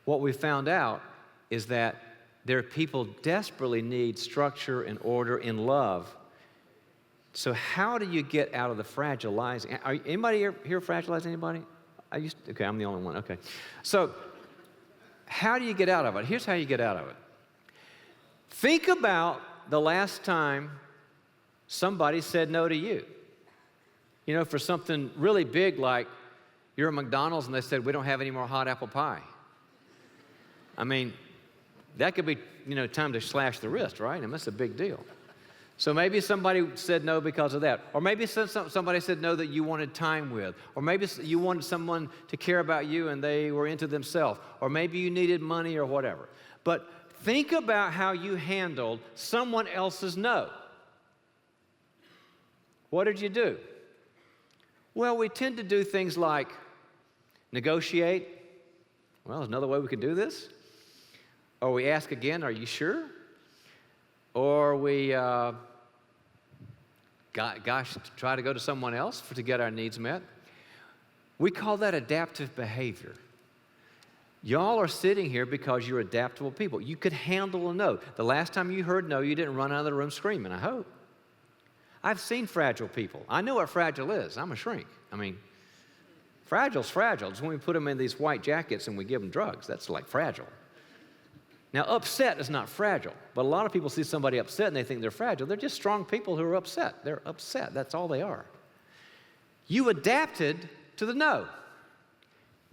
What we found out is that there are people desperately need structure and order and love. So how do you get out of the fragilizing? Anybody here fragilize anybody? Okay, I'm the only one. Okay. So how do you get out of it? Here's how you get out of it. Think about the last time somebody said no to you. You know, for something really big like you're at McDonald's and they said, we don't have any more hot apple pie. I mean, that could be, time to slash the wrist, right? I mean, that's a big deal. So maybe somebody said no because of that. Or maybe somebody said no that you wanted time with. Or maybe you wanted someone to care about you and they were into themselves. Or maybe you needed money or whatever. But think about how you handled someone else's no. What did you do? Well, we tend to do things like negotiate. Well, there's another way we could do this. Or we ask again, are you sure? Or we, try to go to someone else to get our needs met. We call that adaptive behavior. Y'all are sitting here because you're adaptable people. You could handle a no. The last time you heard no, you didn't run out of the room screaming, I hope. I've seen fragile people. I know what fragile is. I'm a shrink. I mean, fragile's fragile. It's when we put them in these white jackets and we give them drugs. That's like fragile. Now, upset is not fragile, but a lot of people see somebody upset and they think they're fragile. They're just strong people who are upset. They're upset. That's all they are. You adapted to the no.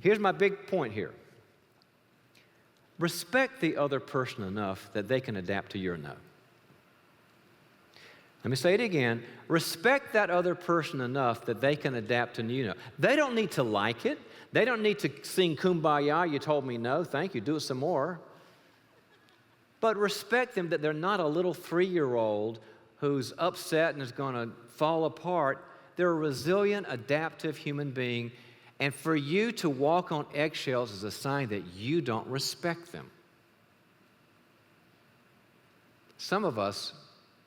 Here's my big point here. Respect the other person enough that they can adapt to your no. Let me say it again. Respect that other person enough that they can adapt to you no. They don't need to like it. They don't need to sing Kumbaya, you told me no, thank you, do it some more. But respect them that they're not a little 3-year-old who's upset and is going to fall apart. They're a resilient, adaptive human being. And for you to walk on eggshells is a sign that you don't respect them. Some of us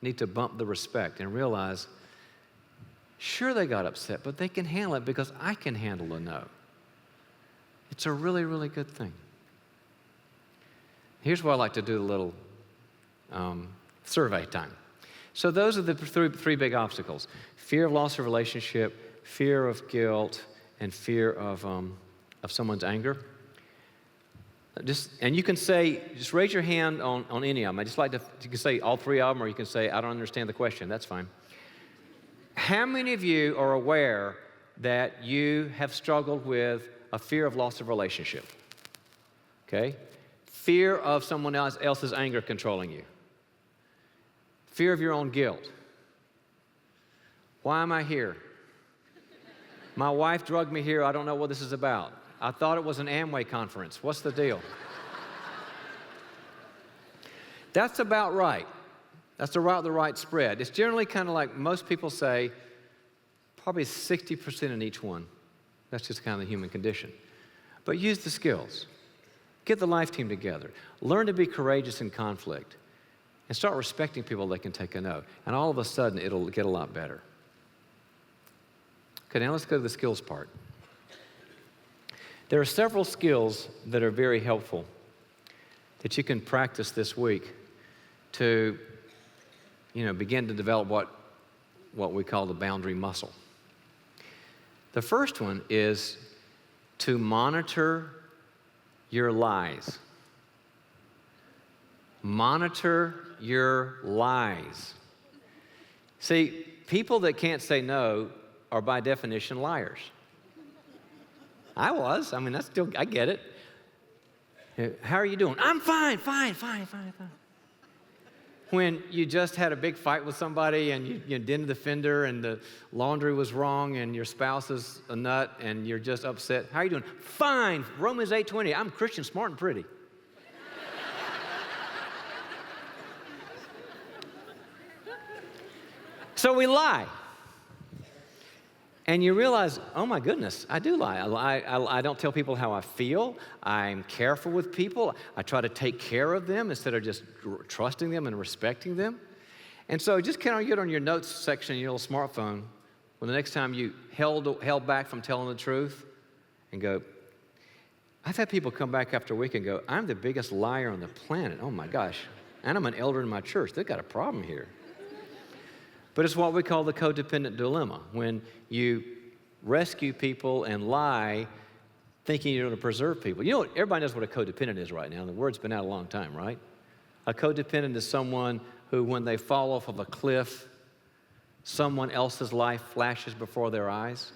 need to bump the respect and realize, sure, they got upset, but they can handle it because I can handle a no. It's a really, really good thing. Here's what I like to do, a little survey time. So those are the three big obstacles: fear of loss of relationship, fear of guilt, and fear of someone's anger. And you can say, just raise your hand on any of them. I just like to, you can say all three of them, or you can say, I don't understand the question. That's fine. How many of you are aware that you have struggled with a fear of loss of relationship? Okay? Fear of someone else's anger controlling you. Fear of your own guilt. Why am I here? My wife drugged me here. I don't know what this is about. I thought it was an Amway conference. What's the deal? That's about right. That's about the right spread. It's generally kind of like most people say, probably 60% in each one. That's just kind of the human condition. But use the skills. Get the life team together. Learn to be courageous in conflict. And start respecting people that can take a no. And all of a sudden, it'll get a lot better. Okay, now let's go to the skills part. There are several skills that are very helpful that you can practice this week to, begin to develop what we call the boundary muscle. The first one is to monitor your lies. Monitor your lies. See, people that can't say no are by definition liars. I was. I get it. How are you doing? I'm fine. When you just had a big fight with somebody and you dented the fender and the laundry was wrong and your spouse is a nut and you're just upset. How are you doing? Fine. Romans 8:20. I'm Christian, smart, and pretty. So we lie. And you realize, oh my goodness, I do lie. I don't tell people how I feel. I'm careful with people. I try to take care of them instead of just trusting them and respecting them. And so just kind of get on your notes section in your little smartphone when the next time you held back from telling the truth and go, I've had people come back after a week and go, I'm the biggest liar on the planet. Oh my gosh. And I'm an elder in my church. They've got a problem here. But it's what we call the codependent dilemma, when you rescue people and lie thinking you're going to preserve people. You know, everybody knows what a codependent is right now. The word's been out a long time, right? A codependent is someone who, when they fall off of a cliff, someone else's life flashes before their eyes.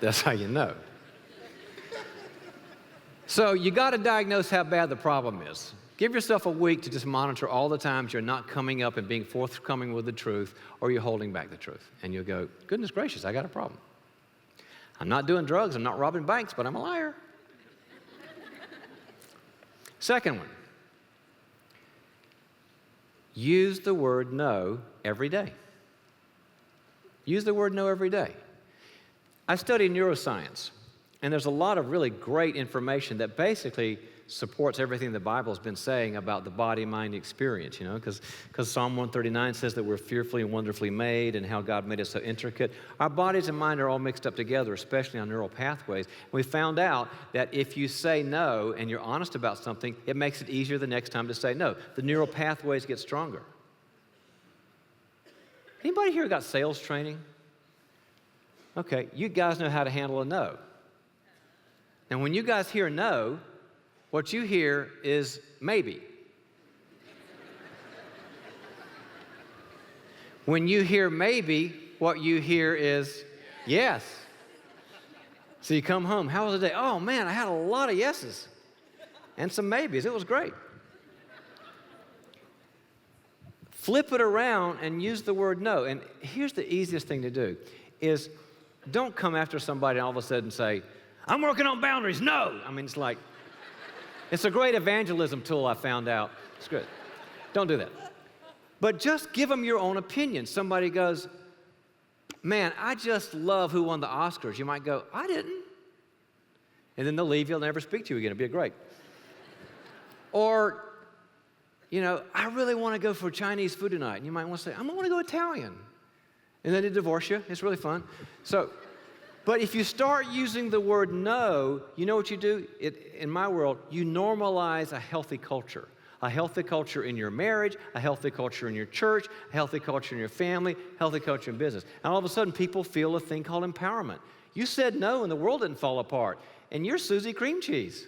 That's how you know. So you got to diagnose how bad the problem is. Give yourself a week to just monitor all the times you're not coming up and being forthcoming with the truth, or you're holding back the truth. And you'll go, goodness gracious, I got a problem. I'm not doing drugs, I'm not robbing banks, but I'm a liar. Second one, use the word no every day. Use the word no every day. I study neuroscience, and there's a lot of really great information that basically supports everything the Bible's been saying about the body-mind experience, you know, because Psalm 139 says that we're fearfully and wonderfully made and how God made us so intricate. Our bodies and mind are all mixed up together, especially on neural pathways. We found out that if you say no and you're honest about something, it makes it easier the next time to say no. The neural pathways get stronger. Anybody here got sales training? Okay, you guys know how to handle a no. And when you guys hear no, what you hear is maybe. When you hear maybe, what you hear is yes. So you come home, how was the day? Oh man, I had a lot of yeses and some maybes. It was great. Flip it around and use the word no. And here's the easiest thing to do is don't come after somebody and all of a sudden say, I'm working on boundaries. No. I mean, it's a great evangelism tool, I found out. It's good. Don't do that. But just give them your own opinion. Somebody goes, man, I just love who won the Oscars. You might go, I didn't. And then they'll leave. They'll never speak to you again. It'll be great. Or, you know, I really want to go for Chinese food tonight. And you might want to say, I want to go Italian. And then they divorce you. It's really fun. But if you start using the word no, you know what you do? In my world, you normalize a healthy culture. A healthy culture in your marriage, a healthy culture in your church, a healthy culture in your family, healthy culture in business. And all of a sudden, people feel a thing called empowerment. You said no, and the world didn't fall apart. And you're Susie Cream Cheese.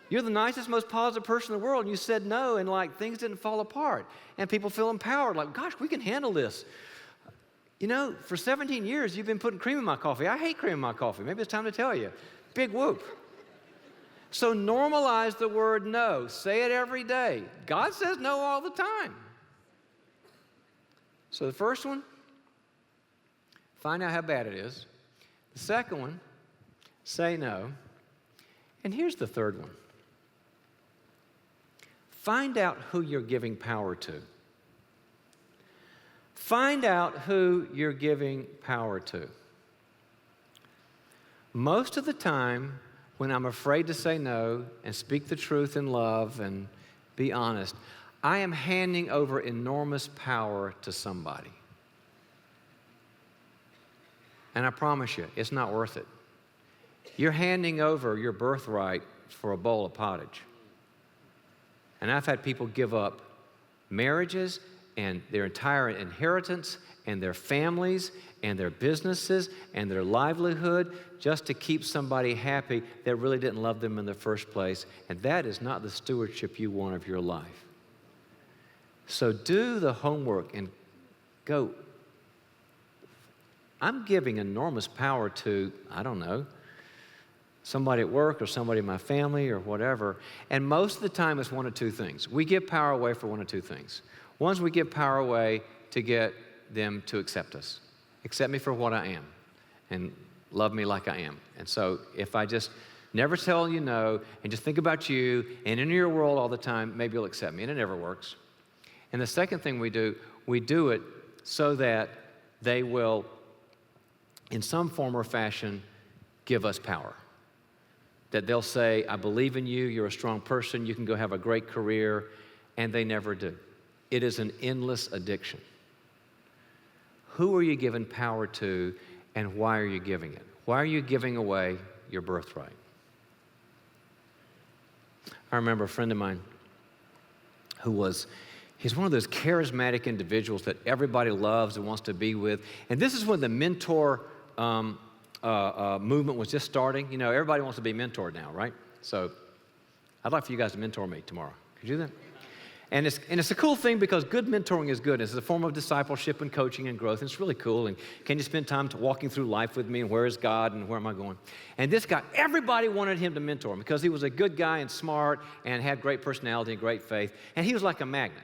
You're the nicest, most positive person in the world, and you said no, and things didn't fall apart. And people feel empowered, gosh, we can handle this. You know, for 17 years, you've been putting cream in my coffee. I hate cream in my coffee. Maybe it's time to tell you. Big whoop. So normalize the word no. Say it every day. God says no all the time. So the first one, find out how bad it is. The second one, say no. And here's the third one. Find out who you're giving power to. Find out who you're giving power to. Most of the time, when I'm afraid to say no and speak the truth in love and be honest, I am handing over enormous power to somebody. And I promise you, it's not worth it. You're handing over your birthright for a bowl of pottage. And I've had people give up marriages and their entire inheritance and their families and their businesses and their livelihood just to keep somebody happy that really didn't love them in the first place. And that is not the stewardship you want of your life. So do the homework and go, I'm giving enormous power to, I don't know, somebody at work or somebody in my family or whatever. And most of the time it's one of two things. We give power away for one of two things. One is we give power away to get them to accept us. Accept me for what I am and love me like I am. And so if I just never tell you no and just think about you and in your world all the time, maybe you'll accept me. And it never works. And the second thing we do it so that they will, in some form or fashion, give us power. That they'll say, I believe in you, you're a strong person, you can go have a great career, and they never do. It is an endless addiction. Who are you giving power to, And why are you giving it? Why are you giving away your birthright? I remember a friend of mine he's one of those charismatic individuals that everybody loves and wants to be with. And this is when the mentor movement was just starting. You know, everybody wants to be mentored now, right? So I'd like for you guys to mentor me tomorrow. Could you do that? And it's a cool thing because good mentoring is good. It's a form of discipleship and coaching and growth. And it's really cool. And can you spend time walking through life with me? And where is God? And where am I going? And this guy, everybody wanted him to mentor him because he was a good guy and smart and had great personality and great faith. And he was like a magnet.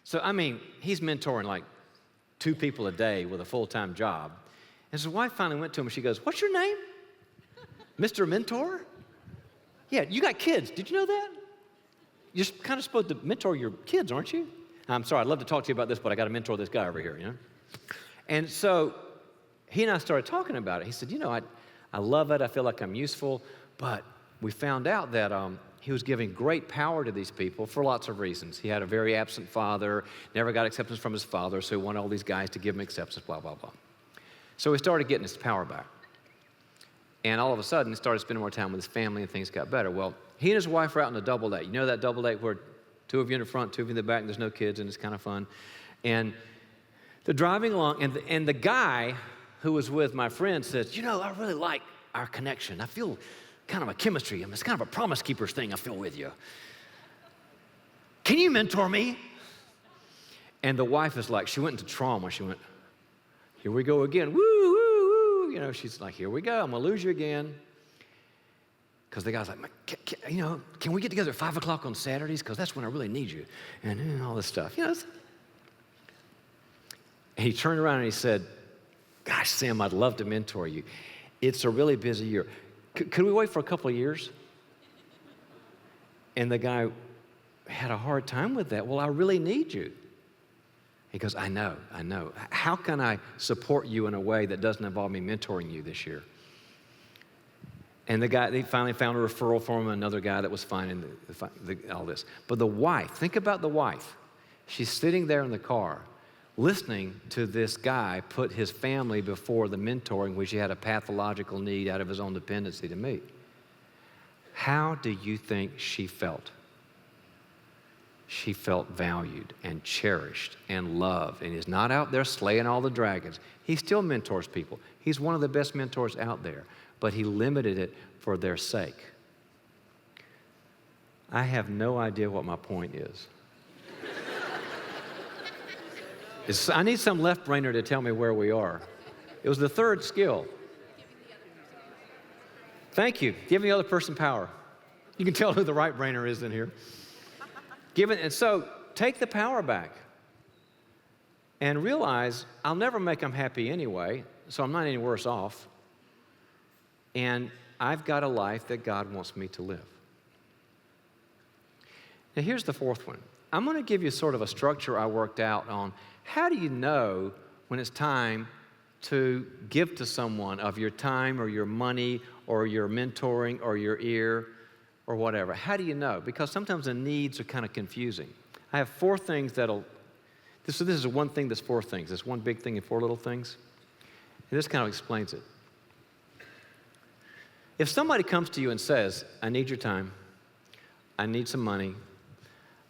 So, I mean, he's mentoring like 2 people a day with a full-time job. And his wife finally went to him and she goes, "What's your name? Mr. Mentor? Yeah, you got kids. Did you know that? You're kind of supposed to mentor your kids, aren't you?" "I'm sorry, I'd love to talk to you about this, but I got to mentor this guy over here, you know?" And so he and I started talking about it. He said, "You know, I love it. I feel like I'm useful." But we found out that he was giving great power to these people for lots of reasons. He had a very absent father, never got acceptance from his father, so he wanted all these guys to give him acceptance, blah, blah, blah. So he started getting his power back. And all of a sudden, he started spending more time with his family and things got better. Well, he and his wife were out on a double date. You know that double date where 2 of you in the front, 2 of you in the back, and there's no kids, and it's kind of fun. And they're driving along, and the guy who was with my friend says, "You know, I really like our connection. I feel kind of a chemistry. I mean, it's kind of a promise keepers thing I feel with you. Can you mentor me?" And the wife is like, she went into trauma. She went, "Here we go again. Woo, woo, woo." You know, she's like, "Here we go. I'm going to lose you again." Because the guy's like, "Can we get together at 5 o'clock on Saturdays? Because that's when I really need you." And all this stuff. You know. And he turned around and he said, "Gosh, Sam, I'd love to mentor you. It's a really busy year. Could we wait for a couple of years?" And the guy had a hard time with that. "Well, I really need you." He goes, I know. How can I support you in a way that doesn't involve me mentoring you this year?" And the guy, they finally found a referral for him, another guy that was finding all this. But the wife, think about the wife. She's sitting there in the car listening to this guy put his family before the mentoring, which he had a pathological need out of his own dependency to meet. How do you think she felt? She felt valued and cherished and loved, and he's not out there slaying all the dragons. He still mentors people. He's one of the best mentors out there, but he limited it for their sake. I have no idea what my point is. I need some left-brainer to tell me where we are. It was the third skill. Thank you. Giving the other person power. You can tell who the right-brainer is in here. And so take the power back and realize I'll never make them happy anyway, so I'm not any worse off. And I've got a life that God wants me to live. Now here's the fourth one. I'm going to give you sort of a structure I worked out on how do you know when it's time to give to someone of your time or your money or your mentoring or your ear or whatever. How do you know? Because sometimes the needs are kind of confusing. I have 4 things this is one thing that's 4 things. It's one big thing and 4 little things. And this kind of explains it. If somebody comes to you and says, "I need your time, I need some money,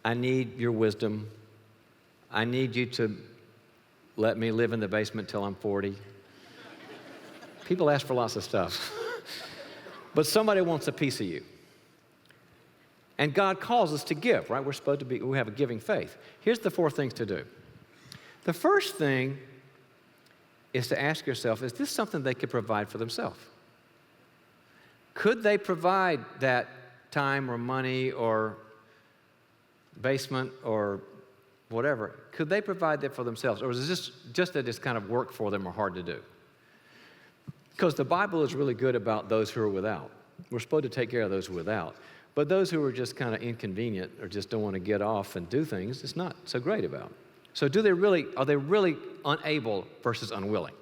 I need your wisdom, I need you to let me live in the basement till I'm 40. People ask for lots of stuff. But somebody wants a piece of you. And God calls us to give, right? We have a giving faith. Here's the 4 things to do. The first thing is to ask yourself, is this something they could provide for themselves? Could they provide that time or money or basement or whatever? Could they provide that for themselves? Or is this just that it's kind of work for them or hard to do? Because the Bible is really good about those who are without. We're supposed to take care of those who are without. But those who are just kind of inconvenient or just don't want to get off and do things, it's not so great about. So are they really unable versus unwilling?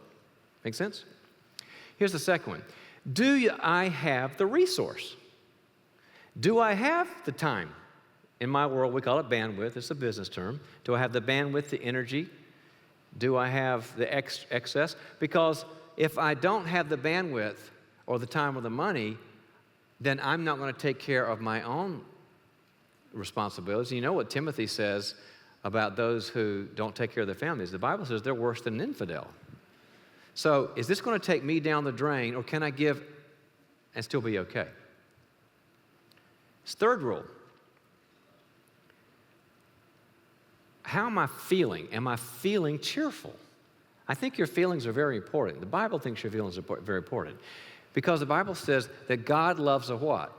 Make sense? Here's the second one. Do I have the resource? Do I have the time? In my world, we call it bandwidth. It's a business term. Do I have the bandwidth, the energy? Do I have the excess? Because if I don't have the bandwidth or the time or the money, then I'm not going to take care of my own responsibilities. You know what Timothy says about those who don't take care of their families? The Bible says they're worse than an infidel. So is this going to take me down the drain, or can I give and still be okay? It's third rule. How am I feeling? Am I feeling cheerful? I think your feelings are very important. The Bible thinks your feelings are very important because the Bible says that God loves a what?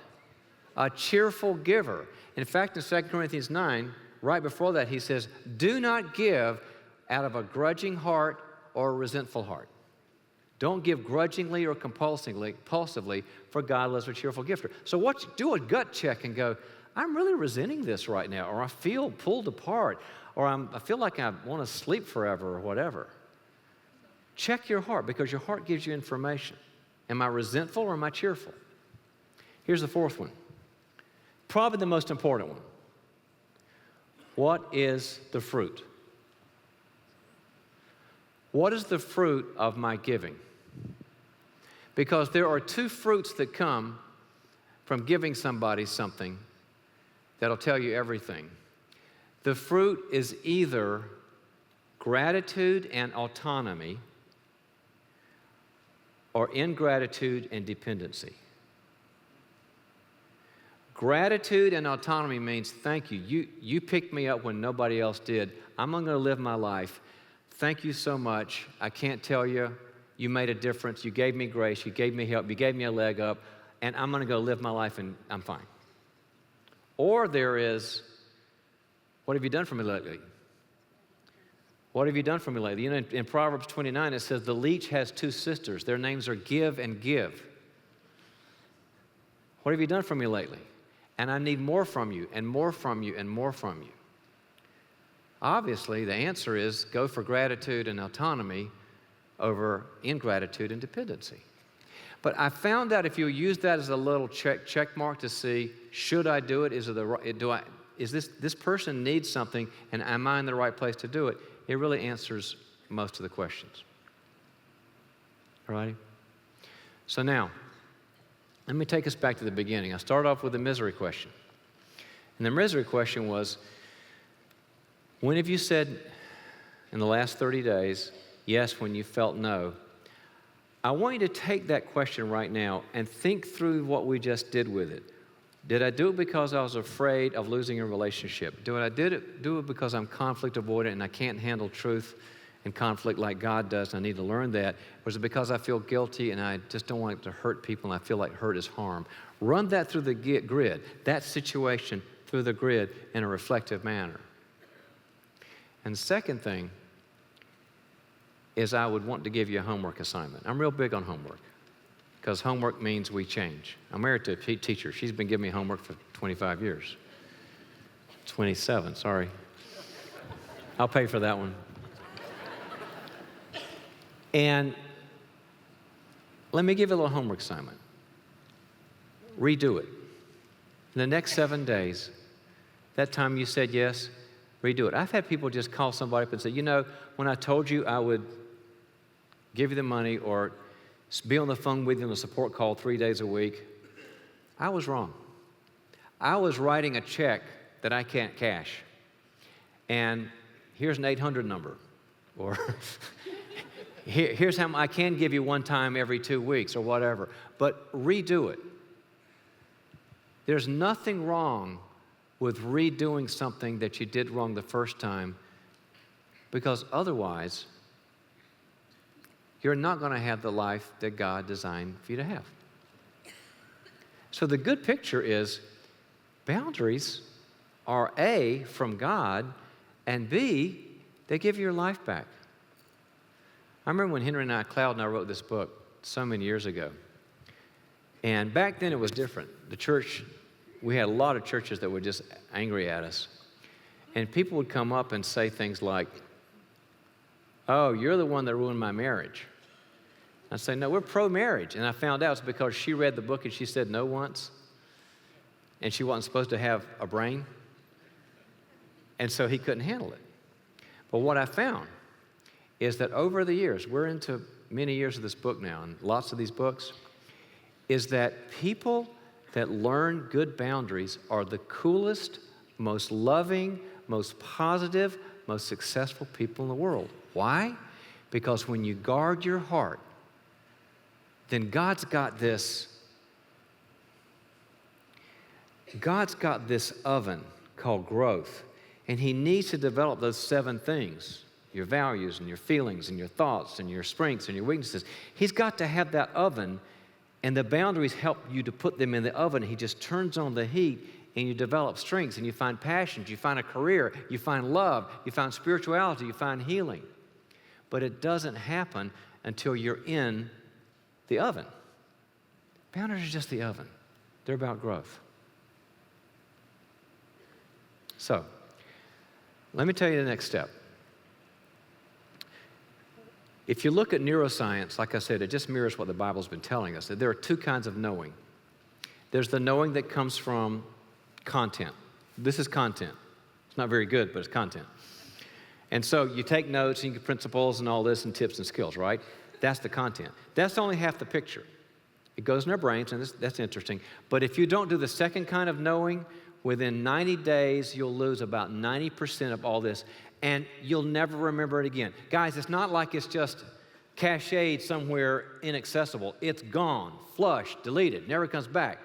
A cheerful giver. In fact, in 2 Corinthians 9, right before that, he says, do not give out of a grudging heart or a resentful heart. Don't give grudgingly or compulsively, for God loves a cheerful giver. So do a gut check and go, I'm really resenting this right now, or I feel pulled apart, or I feel like I want to sleep forever, or whatever. Check your heart, because your heart gives you information. Am I resentful or am I cheerful? Here's the fourth one. Probably the most important one. What is the fruit? What is the fruit of my giving? Because there are two fruits that come from giving somebody something that'll tell you everything. The fruit is either gratitude and autonomy, or ingratitude and dependency. Gratitude and autonomy means thank you. You picked me up when nobody else did. I'm going to live my life. Thank you so much. I can't tell you. You made a difference. You gave me grace. You gave me help. You gave me a leg up. And I'm going to go live my life and I'm fine. Or there is, what have you done for me lately? What have you done for me lately? You know, in Proverbs 29, it says, the leech has two sisters. Their names are Give and Give. What have you done for me lately? And I need more from you, and more from you, and more from you. Obviously, the answer is go for gratitude and autonomy over ingratitude and dependency. But I found out if you use that as a little check mark to see, should I do it? Is this person needs something, and am I in the right place to do it? It really answers most of the questions. All righty? So now, let me take us back to the beginning. I start off with the misery question. And the misery question was, when have you said in the last 30 days, yes, when you felt no? I want you to take that question right now and think through what we just did with it. Did I do it because I was afraid of losing a relationship? Do it because I'm conflict avoidant and I can't handle truth and conflict like God does, and I need to learn that? Was it because I feel guilty and I just don't want it to hurt people and I feel like hurt is harm? Run that through the grid, that situation through the grid in a reflective manner. And the second thing is I would want to give you a homework assignment. I'm real big on homework because homework means we change. I'm married to a teacher. She's been giving me homework for 25 years. 27, sorry. I'll pay for that one. And let me give you a little homework assignment. Redo it. In the next 7 days, that time you said yes, redo it. I've had people just call somebody up and say, you know, when I told you I would give you the money or be on the phone with you on a support call 3 days a week, I was wrong. I was writing a check that I can't cash. And here's an 800 number. Or here's how I can give you one time every 2 weeks or whatever. But redo it. There's nothing wrong with redoing something that you did wrong the first time, because otherwise, you're not going to have the life that God designed for you to have. So the good picture is boundaries are A, from God, and B, they give you your life back. I remember when Henry Cloud and I wrote this book so many years ago. And back then it was different. The church, we had a lot of churches that were just angry at us. And people would come up and say things like, oh, you're the one that ruined my marriage. I'd say, no, we're pro-marriage. And I found out it's because she read the book and she said no once. And she wasn't supposed to have a brain. And so he couldn't handle it. But what I found is that over the years, we're into many years of this book now, and lots of these books, is that people that learn good boundaries are the coolest, most loving, most positive, most successful people in the world. Why? Because when you guard your heart, then God's got this oven called growth, and He needs to develop those 7 things, your values and your feelings and your thoughts and your strengths and your weaknesses. He's got to have that oven, and the boundaries help you to put them in the oven. He just turns on the heat, and you develop strengths, and you find passions, you find a career, you find love, you find spirituality, you find healing. But it doesn't happen until you're in the oven. Boundaries are just the oven. They're about growth. So, let me tell you the next step. If you look at neuroscience, like I said, it just mirrors what the Bible's been telling us, that there are 2 kinds of knowing. There's the knowing that comes from content. This is content. It's not very good, but it's content. And so you take notes and you get principles and all this and tips and skills, right? That's the content. That's only half the picture. It goes in our brains, and that's interesting. But if you don't do the second kind of knowing, within 90 days, you'll lose about 90% of all this, and you'll never remember it again. Guys, it's not like it's just cached somewhere inaccessible. It's gone, flushed, deleted, never comes back.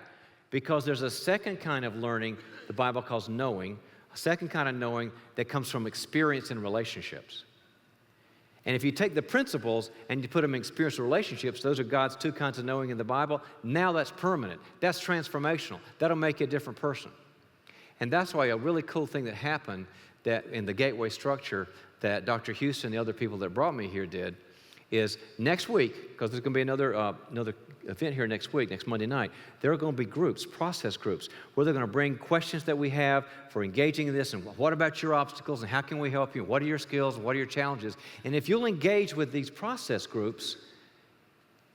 Because there's a second kind of learning the Bible calls knowing, a second kind of knowing that comes from experience in relationships. And if you take the principles and you put them in experiential relationships, those are God's 2 kinds of knowing in the Bible. Now that's permanent. That's transformational. That'll make you a different person. And that's why a really cool thing that happened that in the Gateway structure that Dr. Houston and the other people that brought me here did is next week, because there's going to be another event here next week, next Monday night, there are going to be groups, process groups, where they're going to bring questions that we have for engaging in this, and what about your obstacles, and how can we help you, what are your skills, what are your challenges, and if you'll engage with these process groups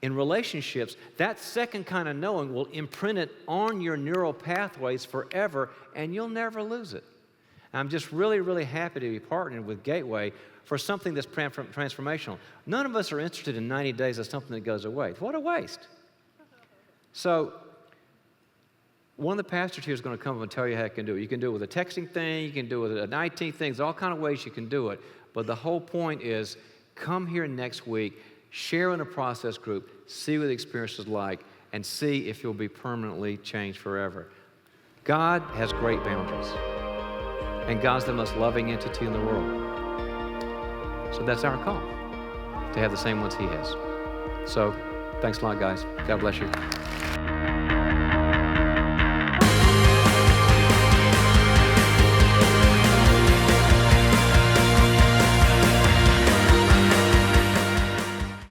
in relationships, that second kind of knowing will imprint it on your neural pathways forever, and you'll never lose it. I'm just really, really happy to be partnering with Gateway for something that's transformational. None of us are interested in 90 days of something that goes away. What a waste. So, one of the pastors here is going to come up and tell you how you can do it. You can do it with a texting thing, you can do it with an IT thing, there's all kinds of ways you can do it. But the whole point is, come here next week, share in a process group, see what the experience is like, and see if you'll be permanently changed forever. God has great boundaries. And God's the most loving entity in the world. So that's our call, to have the same ones He has. So, thanks a lot, guys. God bless you.